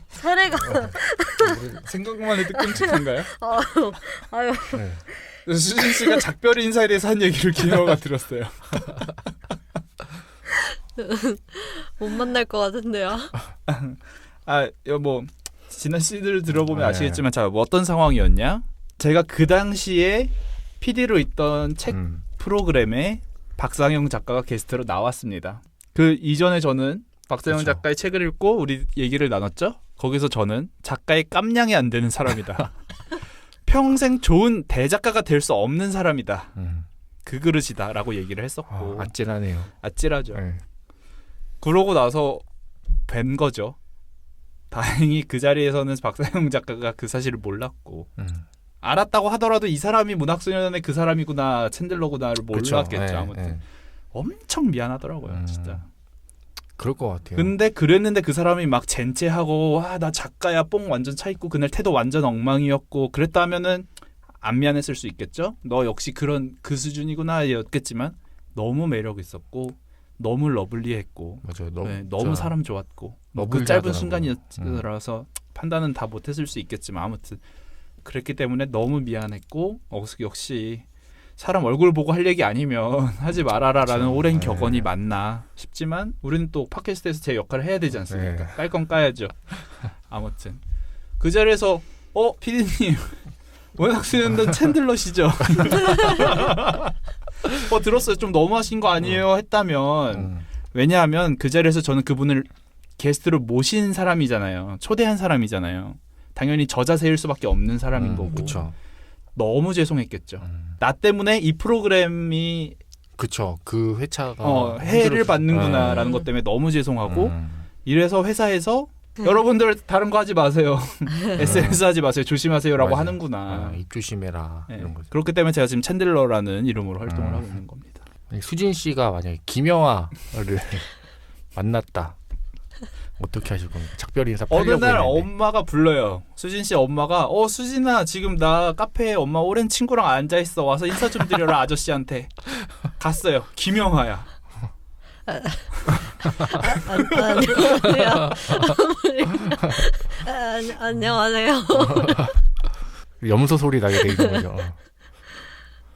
사례가 생각만 해도 끔찍한가요? 아유. 네. 수진 씨가 작별 인사에 대해서 한 얘기를 기녀가 들었어요. 못 만날 것 같은데요. 뭐 지난 시들 들어보면 아시겠지만, 자, 뭐 어떤 상황이었냐? 제가 그 당시에 PD로 있던 책 프로그램에 박상영 작가가 게스트로 나왔습니다. 그 이전에 저는 박상영 작가의 책을 읽고 우리 얘기를 나눴죠. 거기서 저는 작가의 깜냥이 안 되는 사람이다. 평생 좋은 대작가가 될 수 없는 사람이다. 그 그릇이다 라고 얘기를 했었고. 아찔하네요. 아찔하죠. 그러고 나서 뵌 거죠. 다행히 그 자리에서는 박상영 작가가 그 사실을 몰랐고, 알았다고 하더라도 이 사람이 문학소년단의 그 사람이구나, 챈들러구나를 몰랐겠죠. 아무튼 엄청 미안하더라고요. 진짜. 그럴 것 같아요. 근데 그랬는데 그 사람이 막 젠체하고 나 작가야 뽕 완전 차있고 그날 태도 완전 엉망이었고 그랬다면은 안 미안했을 수 있겠죠. 너 역시 그 수준이구나 였겠지만 너무 매력 있었고 너무 러블리했고, 맞아요. 너무 사람 좋았고, 그 짧은 순간이라서 판단은 다 못했을 수 있겠지만 아무튼 그랬기 때문에 너무 미안했고, 역시 사람 얼굴 보고 할 얘기 아니면 하지 말아라라는 오랜 격언이 맞나 싶지만, 우리는 또 팟캐스트에서 제 역할을 해야 되지 않습니까? 깔 건 까야죠. 아무튼 그 자리에서 PD님 원학수는 챈들러시죠. 들었어요. 좀 너무하신 거 아니에요? 했다면 왜냐하면 그 자리에서 저는 그분을 게스트로 모신 사람이잖아요. 초대한 사람이잖아요. 당연히 저자세일 수밖에 없는 사람인 거고. 그쵸. 너무 죄송했겠죠. 나 때문에 이 프로그램이 그쵸. 그 회차가 해를 받는구나라는 것 때문에 너무 죄송하고 이래서 회사에서 여러분들 다른 거 하지 마세요. SNS 하지 마세요. 조심하세요라고 맞아요. 하는구나. 입 조심해라. 네. 이런 거죠. 그렇기 때문에 제가 지금 챈들러라는 이름으로 활동을 하고 있는 겁니다. 수진 씨가 만약에 김영하를 만났다. 어떻게 하실 겁니까? 작별 인사 어느 팔려고 날 했는데. 엄마가 불러요. 수진 씨 엄마가 수진아 지금 나 카페에 엄마 오랜 친구랑 앉아있어. 와서 인사 좀 드려라 아저씨한테. 갔어요. 김영하야. 안녕하세요. 염소 소리 나게 돼 있는 거죠.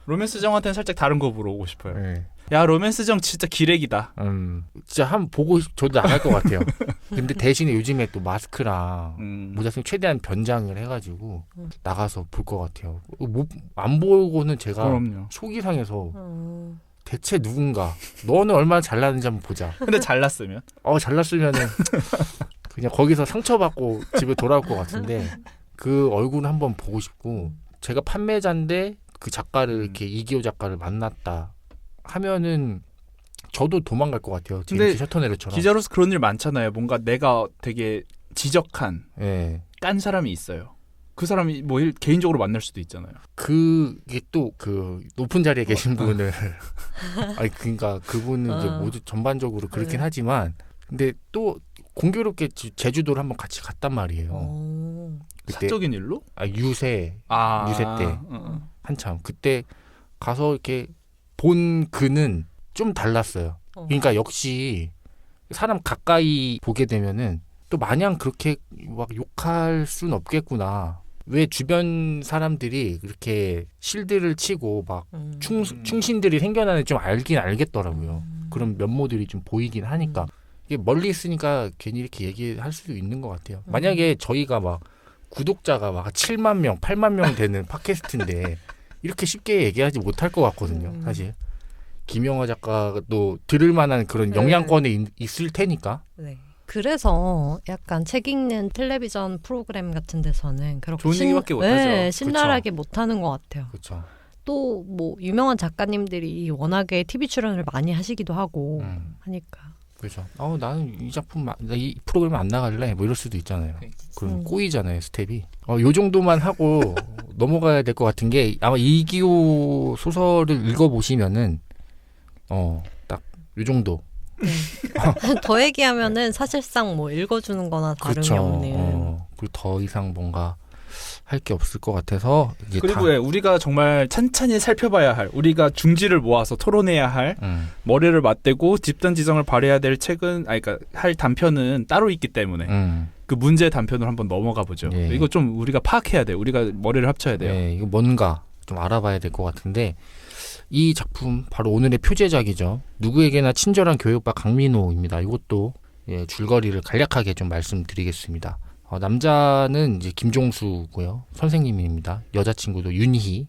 로맨스정한테는 살짝 다른 거 물어보고 싶어요. 네. 야 로맨스정 진짜 기레기다. 진짜 한번 보고 저도 나갈 것 같아요. 근데 대신에 요즘에 또 마스크랑 모자 쓰면 최대한 변장을 해가지고 나가서 볼 것 같아요. 안 보고는 제가 그럼요. 속이 상해서 대체 누군가 너는 얼마나 잘나는지 한번 보자. 근데 잘났으면? 잘났으면은 그냥 거기서 상처받고 집에 돌아올 것 같은데 그 얼굴 한번 보고 싶고 제가 판매자인데 그 작가를 이렇게 이기호 작가를 만났다 하면은 저도 도망갈 것 같아요. 제임스 셔터내려처럼. 기자로서 그런 일 많잖아요. 뭔가 내가 되게 지적한 네. 깐 사람이 있어요. 그 사람이 뭐 개인적으로 만날 수도 있잖아요. 그게 또 그 높은 자리에 계신 분을 아니 그러니까 그분은 이제 모두 전반적으로 그렇긴 하지만 근데 또 공교롭게 제주도를 한번 같이 갔단 말이에요. 그때 사적인 일로? 유세 때 한참 그때 가서 이렇게 본 그는 좀 달랐어요. 그러니까 역시 사람 가까이 보게 되면은 또 마냥 그렇게 막 욕할 수는 없겠구나. 왜 주변 사람들이 그렇게 실드를 치고 막 충신들이 생겨나는 좀 알긴 알겠더라고요. 그런 면모들이 좀 보이긴 하니까 이게 멀리 있으니까 괜히 이렇게 얘기할 수도 있는 것 같아요. 만약에 저희가 막 구독자가 막 7만 명, 8만 명 되는 팟캐스트인데 이렇게 쉽게 얘기하지 못할 것 같거든요. 사실 김영하 작가도 들을 만한 그런 영향권에 있을 테니까. 네. 그래서 약간 책 읽는 텔레비전 프로그램 같은 데서는 그렇게 좋은 얘기밖에 못하죠. 신랄하게 못하는 것 같아요. 그렇죠. 또 뭐 유명한 작가님들이 워낙에 TV 출연을 많이 하시기도 하고 하니까. 그렇죠. 나는 이 작품, 이 프로그램 안 나갈래? 뭐 이럴 수도 있잖아요. 그럼 꼬이잖아요, 스텝이. 요 정도만 하고 넘어가야 될 것 같은 게 아마 이기호 소설을 읽어보시면은 딱 요 정도. 네. 더 얘기하면은 사실상 뭐 읽어주는 거나 다름이 그쵸. 없는. 그리고 더 이상 뭔가 할 게 없을 것 같아서 이제 그리고 우리가 정말 찬찬히 살펴봐야 할 우리가 중지를 모아서 토론해야 할 머리를 맞대고 집단 지성을 발휘해야 될 책은 그러니까 할 단편은 따로 있기 때문에 그 문제 단편으로 한번 넘어가 보죠. 예. 이거 좀 우리가 파악해야 돼요. 우리가 머리를 합쳐야 돼요. 네, 이거 뭔가 좀 알아봐야 될 것 같은데 이 작품 바로 오늘의 표제작이죠. 누구에게나 친절한 교육바 강민호입니다. 이것도 줄거리를 간략하게 좀 말씀드리겠습니다. 남자는 이제 김종수고요. 선생님입니다. 여자친구도 윤희.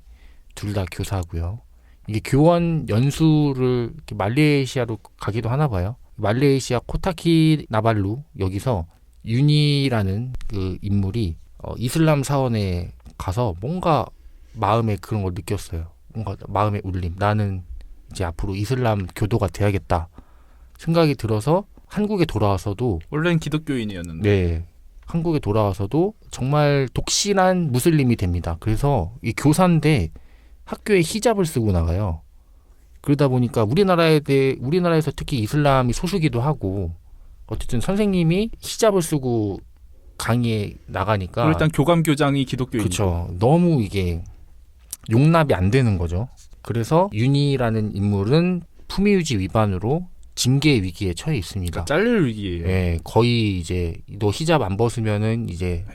둘 다 교사고요. 이게 교원 연수를 이렇게 말레이시아로 가기도 하나 봐요. 말레이시아 코타키나발루 여기서 윤희라는 그 인물이 이슬람 사원에 가서 뭔가 마음에 그런 걸 느꼈어요. 뭔가 마음의 울림. 나는 이제 앞으로 이슬람 교도가 돼야겠다 생각이 들어서 한국에 돌아와서도 원래는 기독교인이었는데 네. 한국에 돌아와서도 정말 독실한 무슬림이 됩니다. 그래서 이 교사인데 학교에 히잡을 쓰고 나가요. 그러다 보니까 우리나라에서 특히 이슬람이 소수기도 하고 어쨌든 선생님이 히잡을 쓰고 강의에 나가니까 일단 교감교장이 기독교인이고 그렇죠. 너무 이게 용납이 안 되는 거죠. 그래서 윤희라는 인물은 품위유지 위반으로 징계 위기에 처해 있습니다. 그러니까 잘릴 위기예요. 네, 거의 이제 너 히잡 안 벗으면은 이제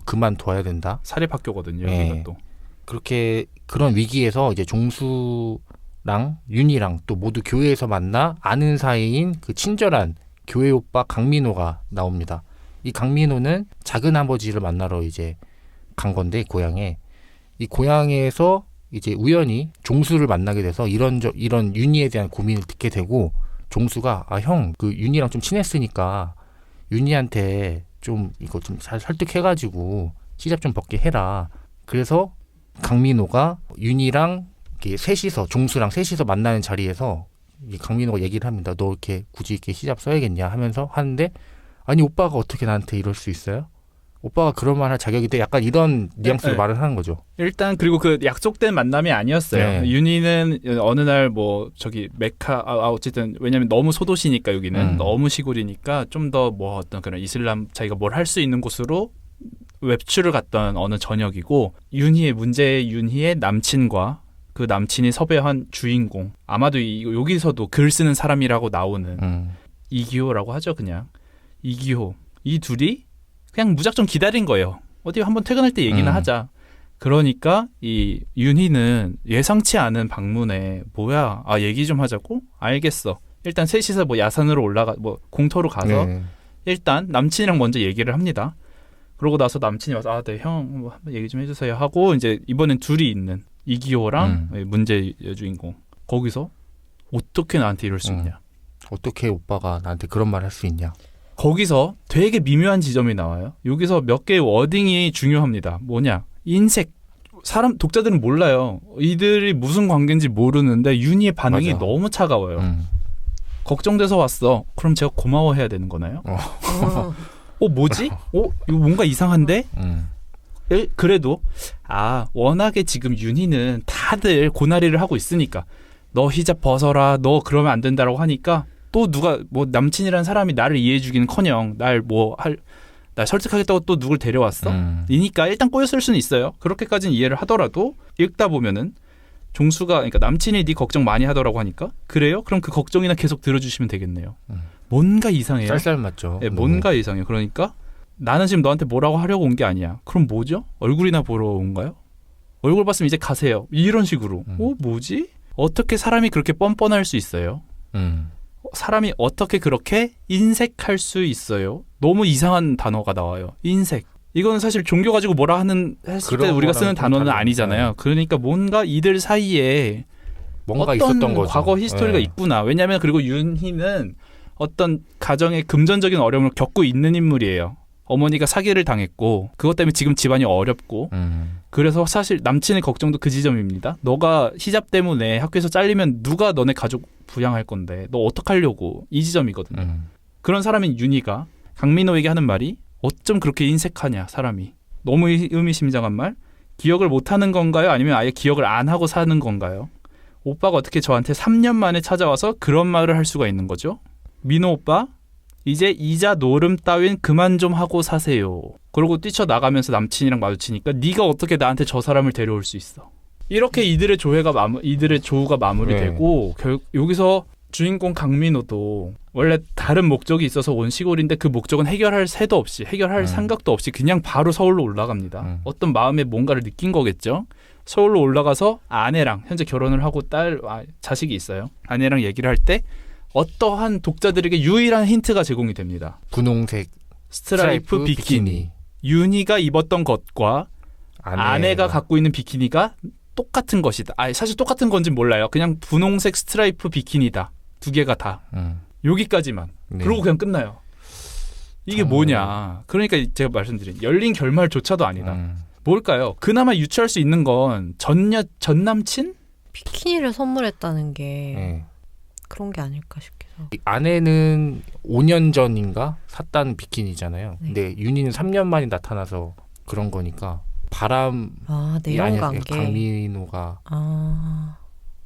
그만둬야 된다. 사립학교거든요. 네. 여기가 또. 그렇게 그런 위기에서 이제 종수랑 윤희랑 또 모두 교회에서 만나 아는 사이인 그 친절한 교회 오빠 강민호가 나옵니다. 이 강민호는 작은 아버지를 만나러 이제 간 건데 고향에 이 고향에서 이제 우연히 종수를 만나게 돼서 이런 윤희에 대한 고민을 듣게 되고 종수가 형 그 윤희랑 좀 친했으니까 윤희한테 좀 이거 좀 잘 설득해가지고 시잡 좀 벗게 해라. 그래서 강민호가 윤희랑 이렇게 셋이서 종수랑 셋이서 만나는 자리에서 이 강민호가 얘기를 합니다. 너 이렇게 굳이 이렇게 시잡 써야겠냐 하면서 하는데 아니 오빠가 어떻게 나한테 이럴 수 있어요? 오빠가 그런 말 할 자격이 돼? 약간 이런 뉘앙스로 말을 하는 거죠. 일단 그리고 그 약속된 만남이 아니었어요. 네. 윤희는 어느 날 뭐 저기 메카 어쨌든 왜냐면 너무 소도시니까 여기는 너무 시골이니까 좀 더 뭐 어떤 그런 이슬람 자기가 뭘 할 수 있는 곳으로 외출을 갔던 어느 저녁이고 윤희의 남친과 그 남친이 섭외한 주인공 아마도 여기서도 글 쓰는 사람이라고 나오는 이기호라고 하죠. 그냥 이기호 이 둘이 그냥 무작정 기다린 거예요. 어디 한번 퇴근할 때 얘기나 하자. 그러니까 이 윤희는 예상치 않은 방문에 뭐야 얘기 좀 하자고? 알겠어. 일단 셋이서 뭐 야산으로 뭐 공터로 가서 일단 남친이랑 먼저 얘기를 합니다. 그러고 나서 남친이 와서 네, 형 뭐 한번 얘기 좀 해주세요 하고 이제 이번엔 둘이 있는 이기호랑 문제 여주인공 거기서 어떻게 나한테 이럴 수 있냐? 어떻게 오빠가 나한테 그런 말 할 수 있냐? 거기서 되게 미묘한 지점이 나와요. 여기서 몇 개의 워딩이 중요합니다. 뭐냐? 인색. 독자들은 몰라요. 이들이 무슨 관계인지 모르는데 윤희의 반응이 맞아. 너무 차가워요. 걱정돼서 왔어. 그럼 제가 고마워해야 되는 거나요? 뭐지? 이거 뭔가 이상한데? 그래도 워낙에 지금 윤희는 다들 고나리를 하고 있으니까 너 히잡 벗어라. 너 그러면 안 된다라고 하니까 또 누가 뭐 남친이라는 사람이 나를 이해해주기는커녕 날 설득하겠다고 또 누굴 데려왔어? 이니까 일단 꼬였을 수는 있어요. 그렇게까지는 이해를 하더라도 읽다 보면은 종수가 그러니까 남친이 네 걱정 많이 하더라고 하니까 그래요? 그럼 그 걱정이나 계속 들어주시면 되겠네요. 뭔가 이상해요. 쌀쌀 맞죠. 네, 뭔가 이상해요. 그러니까 나는 지금 너한테 뭐라고 하려고 온 게 아니야. 그럼 뭐죠? 얼굴이나 보러 온가요? 얼굴 봤으면 이제 가세요. 이런 식으로. 뭐지? 어떻게 사람이 그렇게 뻔뻔할 수 있어요? 사람이 어떻게 그렇게 인색할 수 있어요? 너무 이상한 단어가 나와요. 인색. 이거는 사실 종교 가지고 뭐라 했을 때 우리가 쓰는 단어는 아니잖아요. 그러니까 뭔가 이들 사이에 뭔가 어떤 있었던 거죠. 과거 히스토리가 있구나. 왜냐하면 그리고 윤희는 어떤 가정의 금전적인 어려움을 겪고 있는 인물이에요. 어머니가 사기를 당했고 그것 때문에 지금 집안이 어렵고 그래서 사실 남친의 걱정도 그 지점입니다. 너가 히잡 때문에 학교에서 잘리면 누가 너네 가족 부양할 건데 너 어떡하려고 이 지점이거든요. 그런 사람인 윤희가 강민호에게 하는 말이 어쩜 그렇게 인색하냐 사람이. 너무 의미심장한 말. 기억을 못하는 건가요? 아니면 아예 기억을 안 하고 사는 건가요? 오빠가 어떻게 저한테 3년 만에 찾아와서 그런 말을 할 수가 있는 거죠? 민호 오빠 이제 이자 노름 따윈 그만 좀 하고 사세요. 그러고 뛰쳐나가면서 남친이랑 마주치니까 네가 어떻게 나한테 저 사람을 데려올 수 있어. 이렇게 이들의 조우가 마무리되고 여기서 주인공 강민호도 원래 다른 목적이 있어서 온 시골인데 그 목적은 해결할 새도 없이 해결할 생각도 없이 그냥 바로 서울로 올라갑니다. 어떤 마음에 뭔가를 느낀 거겠죠. 서울로 올라가서 아내랑 현재 결혼을 하고 자식이 있어요. 아내랑 얘기를 할 때 어떠한 독자들에게 유일한 힌트가 제공이 됩니다. 분홍색 스트라이프 비키니. 윤희가 입었던 것과 아내가 갖고 있는 비키니가 똑같은 것이다. 사실 똑같은 건지 몰라요. 그냥 분홍색 스트라이프 비키니다. 두 개가 다. 여기까지만. 네. 그러고 그냥 끝나요. 이게 뭐냐. 그러니까 제가 말씀드린 열린 결말조차도 아니다. 뭘까요? 그나마 유추할 수 있는 건 전남친? 비키니를 선물했다는 게 그런 게 아닐까 싶기도 하고. 아내는 5년 전인가 샀다는 비키니잖아요. 네. 근데 윤희는 3년 만에 나타나서 그런 거니까 내연 관계.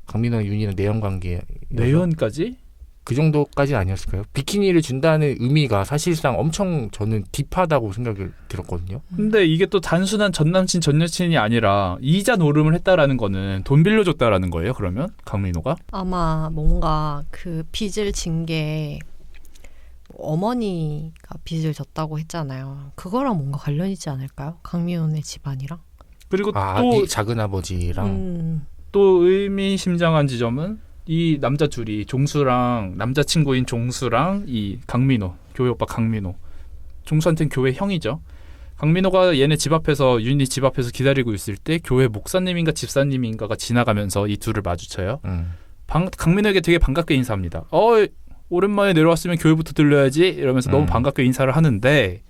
강민호와 윤희는 내연 관계. 내연까지? 그 정도까지 아니었을까요? 비키니를 준다는 의미가 사실상 엄청 저는 딥하다고 생각이 들었거든요. 근데 이게 또 단순한 전남친 전여친이 아니라 이자 노름을 했다라는 거는 돈 빌려줬다라는 거예요. 그러면 강민호가? 아마 뭔가 그 빚을 진 게 어머니가 빚을 졌다고 했잖아요. 그거랑 뭔가 관련 있지 않을까요? 강민호네 집안이랑. 그리고 또 작은 아버지랑 또 의미심장한 지점은 이 남자 둘이 종수랑 남자친구인 종수랑 이 강민호 교회 오빠 강민호 종수한테는 교회 형이죠. 강민호가 얘네 집 앞에서 윤희 집 앞에서 기다리고 있을 때 교회 목사님인가 집사님인가가 지나가면서 이 둘을 마주쳐요. 강민호에게 되게 반갑게 인사합니다. 오랜만에 내려왔으면 교회부터 들려야지 이러면서 너무 반갑게 인사를 하는데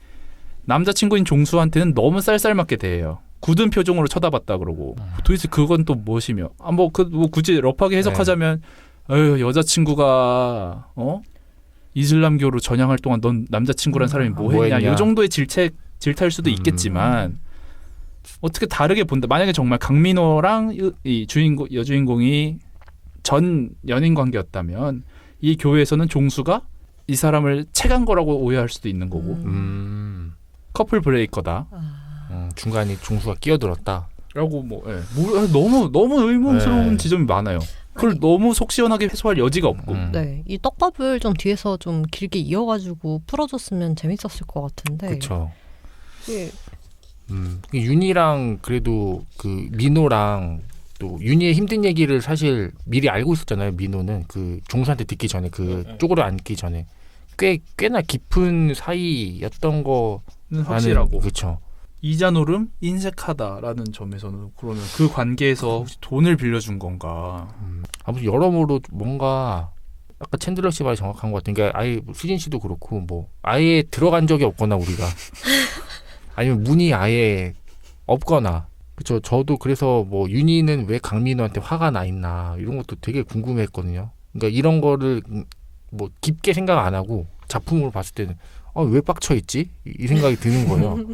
남자친구인 종수한테는 너무 쌀쌀맞게 대해요. 굳은 표정으로 쳐다봤다 그러고 도대체 그건 또 무엇이며 뭐 굳이 러프하게 해석하자면 여자친구가 이슬람교로 전향할 동안 넌 남자친구란 사람이 뭐 했냐 이 정도의 질타일 수도 있겠지만 어떻게 다르게 본다. 만약에 정말 강민호랑 이 여주인공이 전 연인 관계였다면 이 교회에서는 종수가 이 사람을 채간 거라고 오해할 수도 있는 거고 커플 브레이커다. 중간에 종수가 끼어들었다. 라고 너무 의문스러운 지점이 많아요. 그걸 너무 속 시원하게 해소할 여지가 없고. 네, 이 떡밥을 좀 뒤에서 좀 길게 이어가지고 풀어줬으면 재밌었을 것 같은데. 그렇죠. 윤희랑 그래도 그 민호랑 또 윤희의 힘든 얘기를 사실 미리 알고 있었잖아요. 민호는 그 종수한테 듣기 전에 쪼그려 앉기 전에 꽤나 깊은 사이였던 거는 확실하고. 그렇죠. 이자노름 인색하다라는 점에서는 그러면 그 관계에서 혹시 돈을 빌려준 건가? 아무튼 여러모로 뭔가 아까 챈들러 씨 말이 정확한 것 같은 게 아예 수진 씨도 그렇고 뭐 아예 들어간 적이 없거나 우리가 아니면 문이 아예 없거나 그렇죠. 저도 그래서 뭐 윤희는 왜 강민호한테 화가 나 있나 이런 것도 되게 궁금했거든요. 그러니까 이런 거를 뭐 깊게 생각 안 하고 작품으로 봤을 때는 왜 빡쳐 있지? 이 생각이 드는 거예요.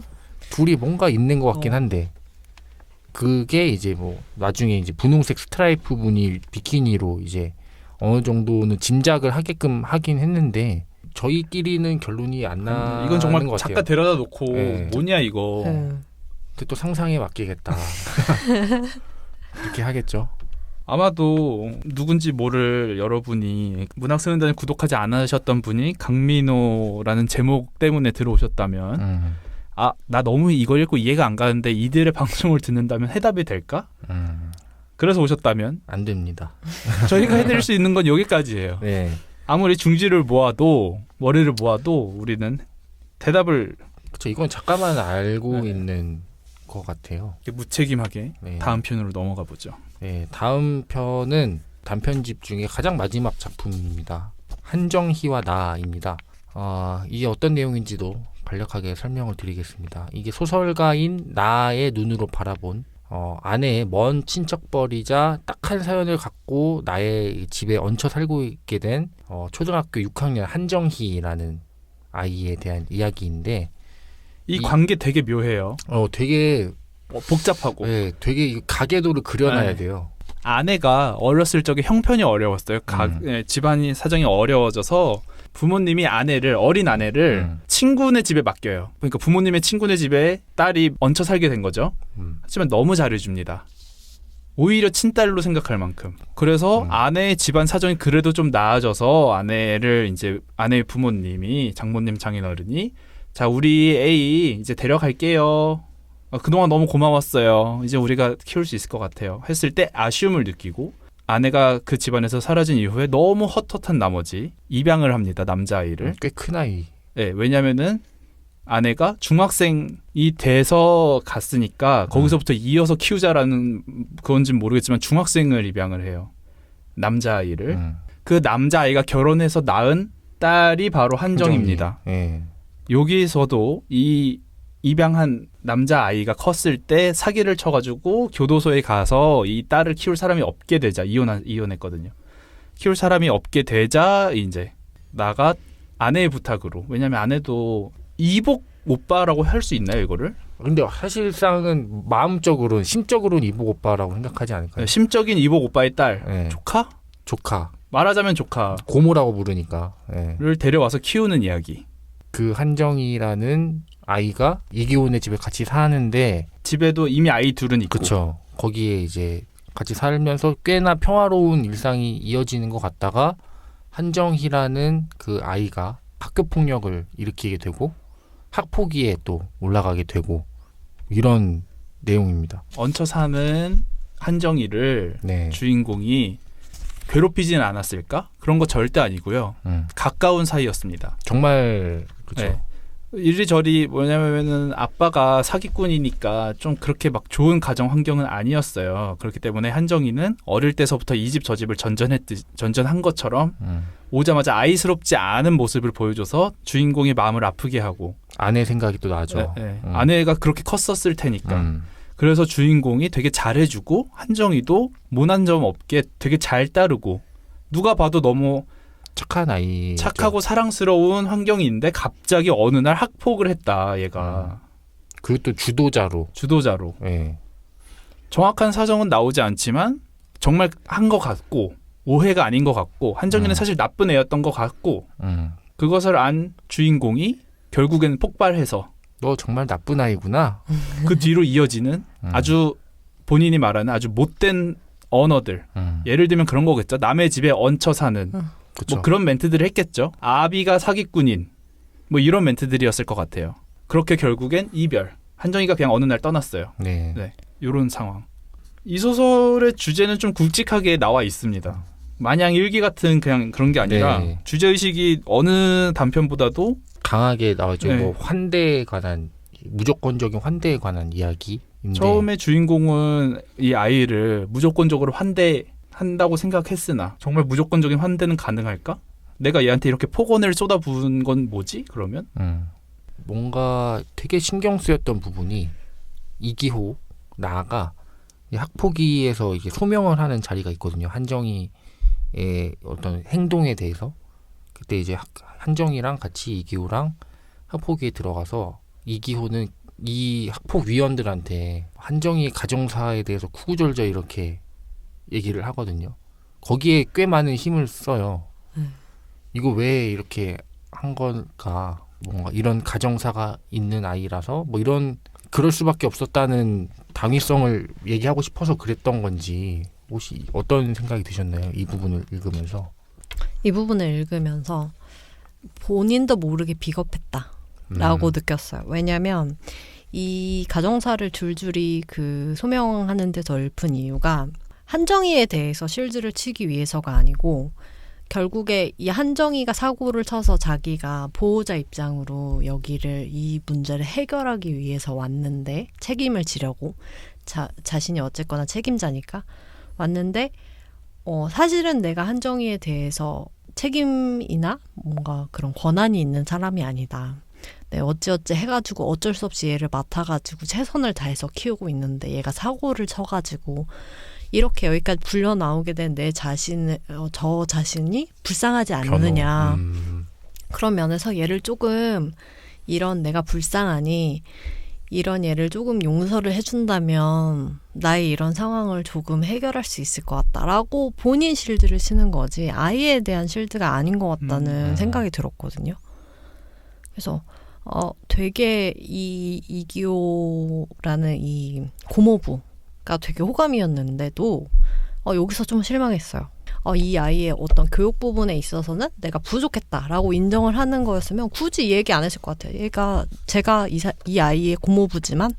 둘이 뭔가 있는 것 같긴 한데 그게 이제 뭐 나중에 이제 분홍색 스트라이프 무늬 비키니로 이제 어느 정도는 짐작을 하게끔 하긴 했는데 저희끼리는 결론이 안 나는 이건 정말 것 같아요. 작가 데려다 놓고 뭐냐 이거. 근데 또 상상에 맡기겠다. 그렇게 하겠죠. 아마도 누군지 모를 여러분이 문학소년단을 구독하지 않으셨던 분이 강민호라는 제목 때문에 들어오셨다면 나 너무 이걸 읽고 이해가 안 가는데 이들의 방송을 듣는다면 해답이 될까? 그래서 오셨다면 안 됩니다. 저희가 해드릴 수 있는 건 여기까지예요. 네. 아무리 중지를 모아도 머리를 모아도 우리는 대답을 그렇죠. 이건 작가만 알고 있는 것 같아요. 무책임하게 다음 편으로 넘어가 보죠. 네, 다음 편은 단편집 중에 가장 마지막 작품입니다. 한정희와 나입니다. 이게 어떤 내용인지도 간략하게 설명을 드리겠습니다. 이게 소설가인 나의 눈으로 바라본 아내의 먼 친척벌이자 딱한 사연을 갖고 나의 집에 얹혀 살고 있게 된 초등학교 6학년 한정희라는 아이에 대한 이야기인데 이 관계 되게 묘해요. 되게 복잡하고 되게 가계도를 그려놔야 돼요. 아내가 어렸을 적에 형편이 어려웠어요. 집안이 사정이 어려워져서 부모님이 어린 아내를 친구네 집에 맡겨요. 그러니까 부모님의 친구네 집에 딸이 얹혀 살게 된 거죠. 하지만 너무 잘해줍니다. 오히려 친딸로 생각할 만큼. 그래서 아내의 집안 사정이 그래도 좀 나아져서 아내의 부모님이 장모님 장인어른이 자 우리 애이 이제 데려갈게요. 그동안 너무 고마웠어요. 이제 우리가 키울 수 있을 것 같아요. 했을 때 아쉬움을 느끼고 아내가 그 집안에서 사라진 이후에 너무 헛헛한 나머지 입양을 합니다. 남자아이를. 꽤 큰 아이. 네, 왜냐면은 아내가 중학생이 돼서 갔으니까 거기서부터 이어서 키우자라는 그건지는 모르겠지만 중학생을 입양을 해요. 남자아이를. 그 남자아이가 결혼해서 낳은 딸이 바로 한정입니다. 여기서도 이 입양한 남자아이가 컸을 때 사기를 쳐가지고 교도소에 가서 이 딸을 키울 사람이 없게 되자 이혼했거든요. 키울 사람이 없게 되자 이제 나가 아내의 부탁으로 왜냐면 아내도 이복 오빠라고 할 수 있나요 이거를? 근데 사실상은 마음적으로는 심적으로는 이복 오빠라고 생각하지 않을까요? 심적인 이복 오빠의 딸 조카 말하자면 조카 고모라고 부르니까 를 데려와서 키우는 이야기. 그 한정이라는 아이가 이기훈의 집에 같이 사는데 집에도 이미 아이 둘은 있고 그렇죠. 거기에 이제 같이 살면서 꽤나 평화로운 일상이 이어지는 것 같다가 한정희라는 그 아이가 학교 폭력을 일으키게 되고 학폭위에 또 올라가게 되고 이런 내용입니다. 얹혀 사는 한정희를 주인공이 괴롭히지는 않았을까? 그런 거 절대 아니고요. 가까운 사이였습니다. 정말 그렇죠. 이리저리 뭐냐면은 아빠가 사기꾼이니까 좀 그렇게 막 좋은 가정 환경은 아니었어요. 그렇기 때문에 한정이는 어릴 때서부터 이 집 저 집을 전전한 것처럼 오자마자 아이스럽지 않은 모습을 보여줘서 주인공의 마음을 아프게 하고 아내 생각이 또 나죠. 네. 아내가 그렇게 컸었을 테니까. 그래서 주인공이 되게 잘해주고 한정이도 모난 점 없게 되게 잘 따르고 누가 봐도 너무 착한 아이, 착하고 사랑스러운 환경인데 갑자기 어느 날 학폭을 했다 얘가. 그리고 또 주도자로. 네. 정확한 사정은 나오지 않지만 정말 한 것 같고 오해가 아닌 것 같고 한정이는 사실 나쁜 애였던 것 같고 그것을 안 주인공이 결국에는 폭발해서 너 정말 나쁜 아이구나. 그 뒤로 이어지는 아주 본인이 말하는 아주 못된 언어들. 예를 들면 그런 거겠죠. 남의 집에 얹혀 사는 뭐 그런 멘트들을 했겠죠. 아비가 사기꾼인 뭐 이런 멘트들이었을 것 같아요. 그렇게 결국엔 이별. 한정이가 그냥 어느 날 떠났어요. 네. 이런 상황. 이 소설의 주제는 좀 굵직하게 나와 있습니다. 마냥 일기 같은 그냥 그런 게 아니라 주제의식이 어느 단편보다도 강하게 나와죠. 뭐 환대에 관한, 무조건적인 환대에 관한 이야기인데 처음에 주인공은 이 아이를 무조건적으로 환대한다고 생각했으나 정말 무조건적인 환대는 가능할까? 내가 얘한테 이렇게 폭언을 쏟아부은 건 뭐지? 그러면? 뭔가 되게 신경 쓰였던 부분이 이기호 나아가 학폭위에서 이게 소명을 하는 자리가 있거든요. 한정이의 어떤 행동에 대해서. 그때 이제 한정이랑 같이 이기호랑 학폭위에 들어가서 이기호는 이 학폭위원들한테 한정이 가정사에 대해서 구구절절 이렇게 얘기를 하거든요. 거기에 꽤 많은 힘을 써요. 이거 왜 이렇게 한 걸까? 뭔가 이런 가정사가 있는 아이라서 뭐 이런 그럴 수밖에 없었다는 당위성을 얘기하고 싶어서 그랬던 건지 혹시 어떤 생각이 드셨나요? 이 부분을 읽으면서. 이 부분을 읽으면서 본인도 모르게 비겁했다라고 느꼈어요. 왜냐하면 이 가정사를 줄줄이 그 소명하는 데서 읊은 이유가 한정이에 대해서 실드를 치기 위해서가 아니고 결국에 이 한정이가 사고를 쳐서 자기가 보호자 입장으로 여기를 이 문제를 해결하기 위해서 왔는데 책임을 지려고 자신이 어쨌거나 책임자니까 왔는데 사실은 내가 한정이에 대해서 책임이나 뭔가 그런 권한이 있는 사람이 아니다. 네, 어찌어찌 해가지고 어쩔 수 없이 얘를 맡아가지고 최선을 다해서 키우고 있는데 얘가 사고를 쳐가지고 이렇게 여기까지 불려 나오게 된 내 자신, 저 자신이 불쌍하지 않느냐. 그런 면에서 얘를 조금 이런 내가 불쌍하니 이런 얘를 조금 용서를 해준다면 나의 이런 상황을 조금 해결할 수 있을 것 같다라고 본인 실드를 치는 거지 아이에 대한 실드가 아닌 것 같다는 생각이 들었거든요. 그래서 되게 이 이기호라는 이 고모부가 되게 호감이었는데도 여기서 좀 실망했어요. 이 아이의 어떤 교육 부분에 있어서는 내가 부족했다라고 인정을 하는 거였으면 굳이 얘기 안 했을 것 같아요. 제가 이 아이의 고모부지만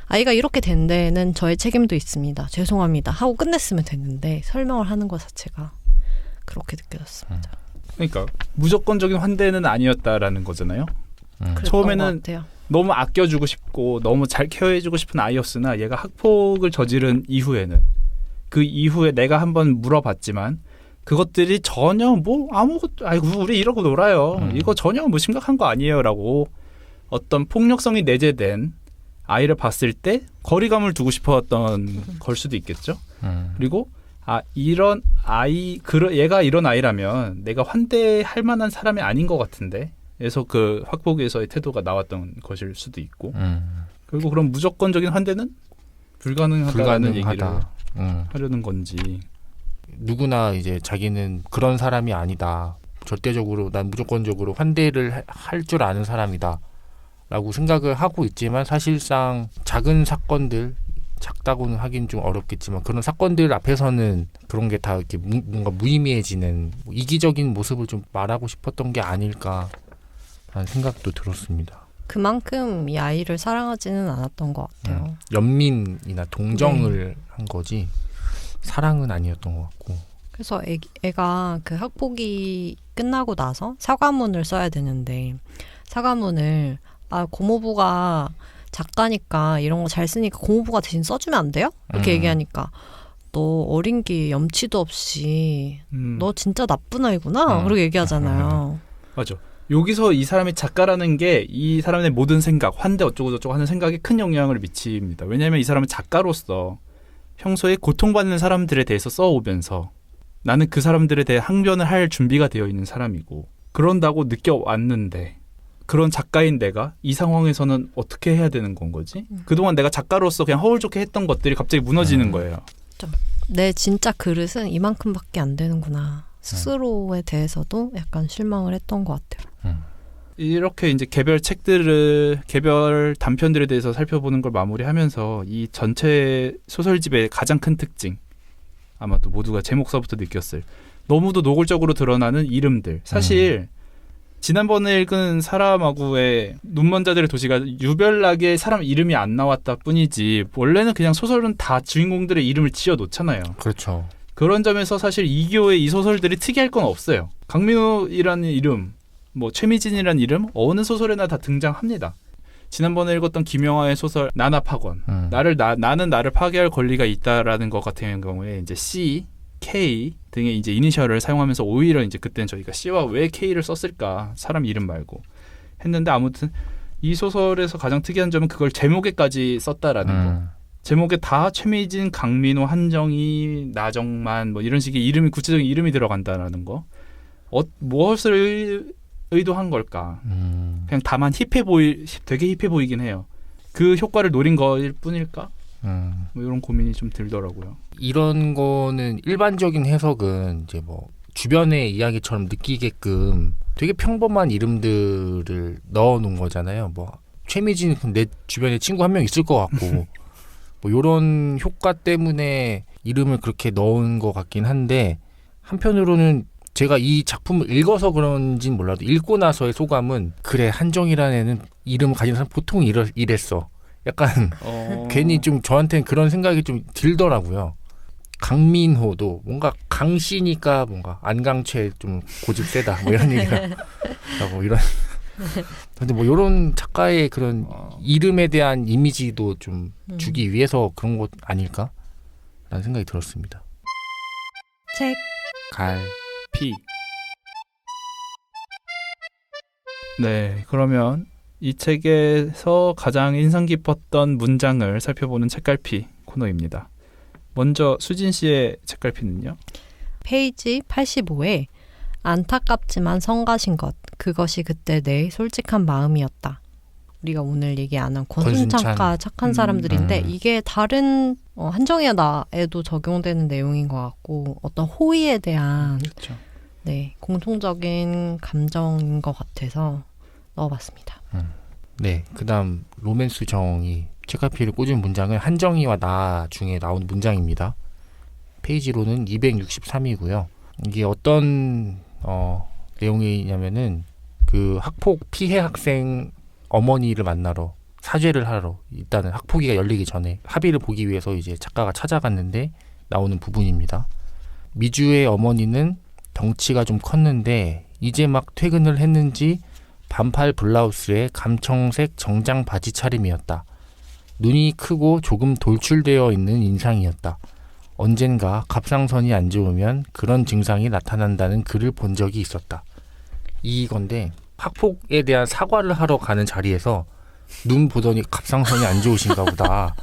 아이가 이렇게 된 데에는 저의 책임도 있습니다. 죄송합니다. 하고 끝냈으면 됐는데 설명을 하는 것 자체가 그렇게 느껴졌습니다. 그러니까 무조건적인 환대는 아니었다라는 거잖아요. 처음에는 너무 아껴주고 싶고 너무 잘 케어해주고 싶은 아이였으나 얘가 학폭을 저지른 이후에는 그 이후에 내가 한번 물어봤지만 그것들이 전혀 뭐 아무것도 아이고 우리 이러고 놀아요. 이거 전혀 뭐 심각한 거 아니에요라고 어떤 폭력성이 내재된 아이를 봤을 때 거리감을 두고 싶었던 걸 수도 있겠죠. 그리고 이런 아이 얘가 이런 아이라면 내가 환대할 만한 사람이 아닌 것 같은데 그래서 그 학폭에서의 태도가 나왔던 것일 수도 있고 그리고 그런 무조건적인 환대는 불가능하다는 얘기를 하려는 건지. 누구나 이제 자기는 그런 사람이 아니다. 절대적으로 난 무조건적으로 환대를 할 줄 아는 사람이다. 라고 생각을 하고 있지만 사실상 작은 사건들 작다고는 하긴 좀 어렵겠지만 그런 사건들 앞에서는 그런 게 다 이렇게 뭔가 무의미해지는 이기적인 모습을 좀 말하고 싶었던 게 아닐까 라는 생각도 들었습니다. 그만큼 이 아이를 사랑하지는 않았던 것 같아요. 연민이나 동정을 한 거지 사랑은 아니었던 것 같고. 그래서 애가 그 학폭이 끝나고 나서 사과문을 써야 되는데 사과문을 고모부가 작가니까 이런 거 잘 쓰니까 고모부가 대신 써주면 안 돼요? 이렇게 얘기하니까 너 어린 게 염치도 없이 너 진짜 나쁜 아이구나 그렇게 얘기하잖아요. 맞아. 여기서 이 사람이 작가라는 게 이 사람의 모든 생각, 환대 어쩌고 저쩌고 하는 생각에 큰 영향을 미칩니다. 왜냐하면 이 사람은 작가로서 평소에 고통받는 사람들에 대해서 써오면서 나는 그 사람들에 대해 항변을 할 준비가 되어 있는 사람이고 그런다고 느껴왔는데 그런 작가인 내가 이 상황에서는 어떻게 해야 되는 건 거지? 그동안 내가 작가로서 그냥 허울 좋게 했던 것들이 갑자기 무너지는 거예요. 내 진짜 그릇은 이만큼밖에 안 되는구나. 스스로에 대해서도 약간 실망을 했던 것 같아요. 이렇게 이제 개별 책들을 개별 단편들에 대해서 살펴보는 걸 마무리하면서 이 전체 소설집의 가장 큰 특징 아마도 모두가 제목서부터 느꼈을 너무도 노골적으로 드러나는 이름들. 사실 지난번에 읽은 사람하고의 눈먼 자들의 도시가 유별나게 사람 이름이 안 나왔다 뿐이지 원래는 그냥 소설은 다 주인공들의 이름을 지어 놓잖아요. 그렇죠. 그런 점에서 사실 이기호의 이 소설들이 특이할 건 없어요. 강민호이라는 이름, 뭐 최미진이라는 이름 어느 소설에나 다 등장합니다. 지난번에 읽었던 김영하의 소설 나나파권 나는 나를 파괴할 권리가 있다라는 것 같은 경우에 이제 C, K 등의 이제 이니셜을 사용하면서 오히려 이제 그때는 저희가 C와 왜 K를 썼을까 사람 이름 말고 했는데 아무튼 이 소설에서 가장 특이한 점은 그걸 제목에까지 썼다라는 거. 제목에 다 최미진, 강민호, 한정희, 나정만 뭐 이런 식의 이름이 구체적인 이름이 들어간다라는 거. 무엇을 의도한 걸까? 그냥 다만 되게 힙해 보이긴 해요. 그 효과를 노린 거일 뿐일까? 뭐 이런 고민이 좀 들더라고요. 이런 거는 일반적인 해석은 이제 뭐 주변의 이야기처럼 느끼게끔 되게 평범한 이름들을 넣어놓은 거잖아요. 뭐 최미진 내 주변에 친구 한 명 있을 것 같고 뭐 이런 효과 때문에 이름을 그렇게 넣은 것 같긴 한데 한편으로는 제가 이 작품을 읽어서 그런진 몰라도 읽고 나서의 소감은 그래 한정이라는 애는 이름을 가진 사람 보통 이랬어. 약간 괜히 좀 저한테는 그런 생각이 좀 들더라고요. 강민호도 뭔가 강씨니까 뭔가 안강채 좀 고집 세다 뭐 이런 얘기가 하고 이런 근데 뭐 이런 작가의 그런 이름에 대한 이미지도 좀 주기 위해서 그런 것 아닐까? 라는 생각이 들었습니다. 책 갈피. 네, 그러면 이 책에서 가장 인상 깊었던 문장을 살펴보는 책갈피 코너입니다. 먼저 수진 씨의 책갈피는요? 페이지 85에 안타깝지만 성가신 것, 그것이 그때 내 솔직한 마음이었다. 우리가 오늘 얘기 안 한 권순창과 착한 사람들인데 이게 다른 한정이야 나에도 적용되는 내용인 것 같고 어떤 호의에 대한 그렇죠. 네, 공통적인 감정인 것 같아서 넣어봤습니다. 네, 그다음 로맨스 정이 책갈피를 꽂은 문장은 한정이와 나 중에 나온 문장입니다. 페이지로는 263이고요. 이게 어떤 내용이냐면은 그 학폭 피해 학생 어머니를 만나러 사죄를 하러 일단은 학폭위가 열리기 전에 합의를 보기 위해서 이제 작가가 찾아갔는데 나오는 부분입니다. 미주의 어머니는 덩치가 좀 컸는데 이제 막 퇴근을 했는지 반팔 블라우스에 감청색 정장 바지 차림이었다. 눈이 크고 조금 돌출되어 있는 인상이었다. 언젠가 갑상선이 안 좋으면 그런 증상이 나타난다는 글을 본 적이 있었다. 이건데 학폭에 대한 사과를 하러 가는 자리에서 눈 보더니 갑상선이 안 좋으신가 보다.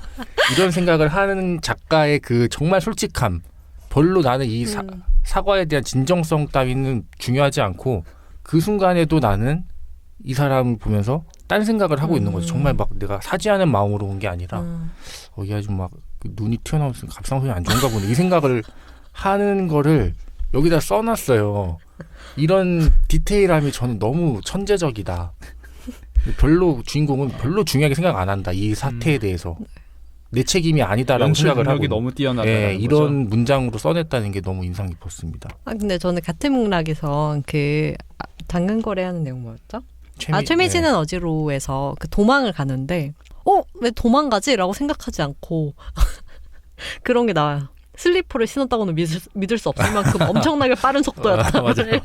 이런 생각을 하는 작가의 그 정말 솔직함. 별로 나는 이 사과에 대한 진정성 따위는 중요하지 않고 그 순간에도 나는 이 사람을 보면서 딴 생각을 하고 있는 거죠. 정말 막 내가 사죄하는 마음으로 온 게 아니라 이 아주 막 눈이 튀어나와서 갑상선이 안 좋은가 보네. 이 생각을 하는 거를 여기다 써놨어요. 이런 디테일함이 저는 너무 천재적이다. 주인공은 별로 중요하게 생각 안 한다. 이 사태에 대해서. 내 책임이 아니다라고 생각을 하고. 너무 뛰어나다는 네, 이런 문장으로 써냈다는 게 너무 인상 깊었습니다. 근데 저는 같은 맥락에서 그 당근 거래하는 내용 뭐였죠? 최미진은 네. 어지러워해서 그 도망을 가는데 왜 도망가지? 라고 생각하지 않고 그런 게 나와요. 슬리퍼를 신었다고는 믿을 수 없을 만큼 엄청나게 빠른 속도였다. 맞아요.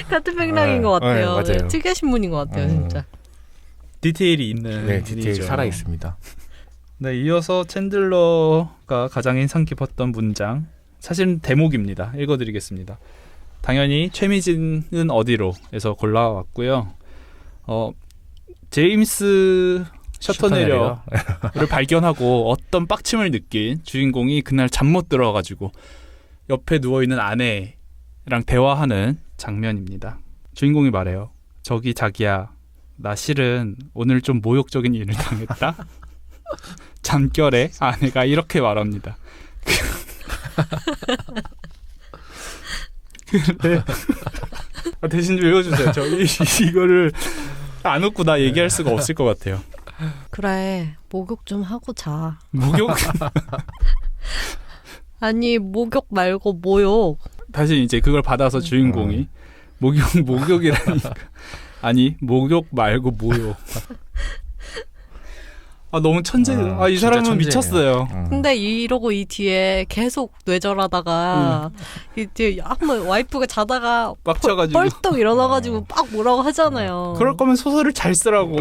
같은 맥락인 것 같아요. 맞아요. 네, 특이하신 분인 것 같아요. 진짜. 디테일이 있는 네, 디테일이 분이죠. 살아 있습니다. 네, 이어서 챈들러가 가장 인상 깊었던 문장, 사실은 대목입니다. 읽어드리겠습니다. 당연히 최미진은 어디로?에서 골라왔고요. 제임스 셔터내려를 발견하고 어떤 빡침을 느낀 주인공이 그날 잠 못 들어가지고 옆에 누워있는 아내랑 대화하는 장면입니다. 주인공이 말해요. 저기 자기야, 나 실은 오늘 좀 모욕적인 일을 당했다. 잠결에 아내가 이렇게 말합니다. 근데 대신 좀 읽어주세요. 저 이거를 안 웃고 나 얘기할 수가 없을 것 같아요. 그래, 목욕 좀 하고 자. 목욕? 아니, 목욕 말고 모욕. 다시 이제 그걸 받아서 주인공이 목욕이라니까. 아니, 목욕 말고 모욕. 아, 너무 천재. 이 사람은 천재예요. 미쳤어요. 근데 이러고 이 뒤에 계속 뇌절하다가 이제 한번 와이프가 자다가 빡쳐가지고 벌떡 일어나가지고 막 뭐라고 하잖아요. 그럴 거면 소설을 잘 쓰라고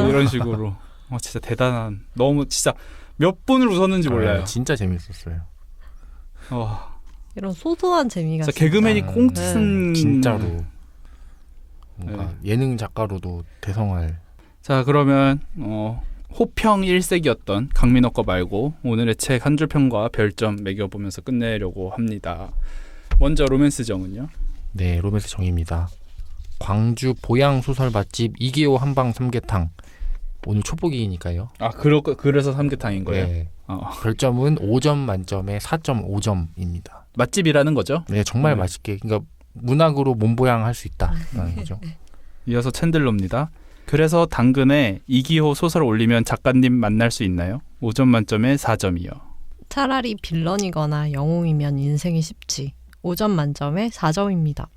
이런 식으로. 진짜 대단한. 너무 진짜 몇 분을 웃었는지 몰라요. 진짜 재밌었어요. 이런 소소한 재미가 진짜 개그맨이 꽁트 네. 쓴 진짜로 뭔가 예능 작가로도 대성할. 자, 그러면 호평 일색이었던 강민호 거 말고 오늘의 책 한 줄 평과 별점 매겨보면서 끝내려고 합니다. 먼저 로맨스 정은요? 네, 로맨스 정입니다. 광주 보양 소설 맛집 이기호 한방 삼계탕. 오늘 초보기니까요. 그래서 삼계탕인 거예요? 네. 별점은 5점 만점에 4.5점입니다. 맛집이라는 거죠? 네, 정말 맛있게. 그러니까 문학으로 몸보양할 수 있다라는 거죠. 이어서 챈들러입니다. 그래서 당근에 이기호 소설 올리면 작가님 만날 수 있나요? 5점 만점에 4점이요. 차라리 빌런이거나 영웅이면 인생이 쉽지. 5점 만점에 4점입니다.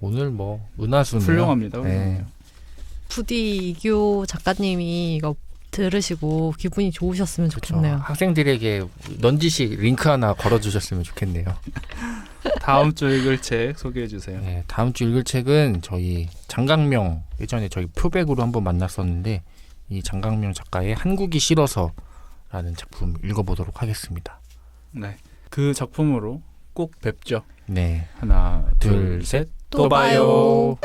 오늘 뭐 은하수네요. 훌륭합니다. 네. 부디 이규 작가님이 이거 들으시고 기분이 좋으셨으면 좋겠네요. 학생들에게 넌지식 링크 하나 걸어주셨으면 좋겠네요. 다음 주 읽을 책 소개해 주세요. 네, 다음 주 읽을 책은 저희 장강명, 예전에 저희 표백으로 한번 만났었는데 이 장강명 작가의 한국이 싫어서라는 작품 읽어보도록 하겠습니다. 네, 그 작품으로 꼭 뵙죠. 네, 하나, 둘, 셋. 또 봐요.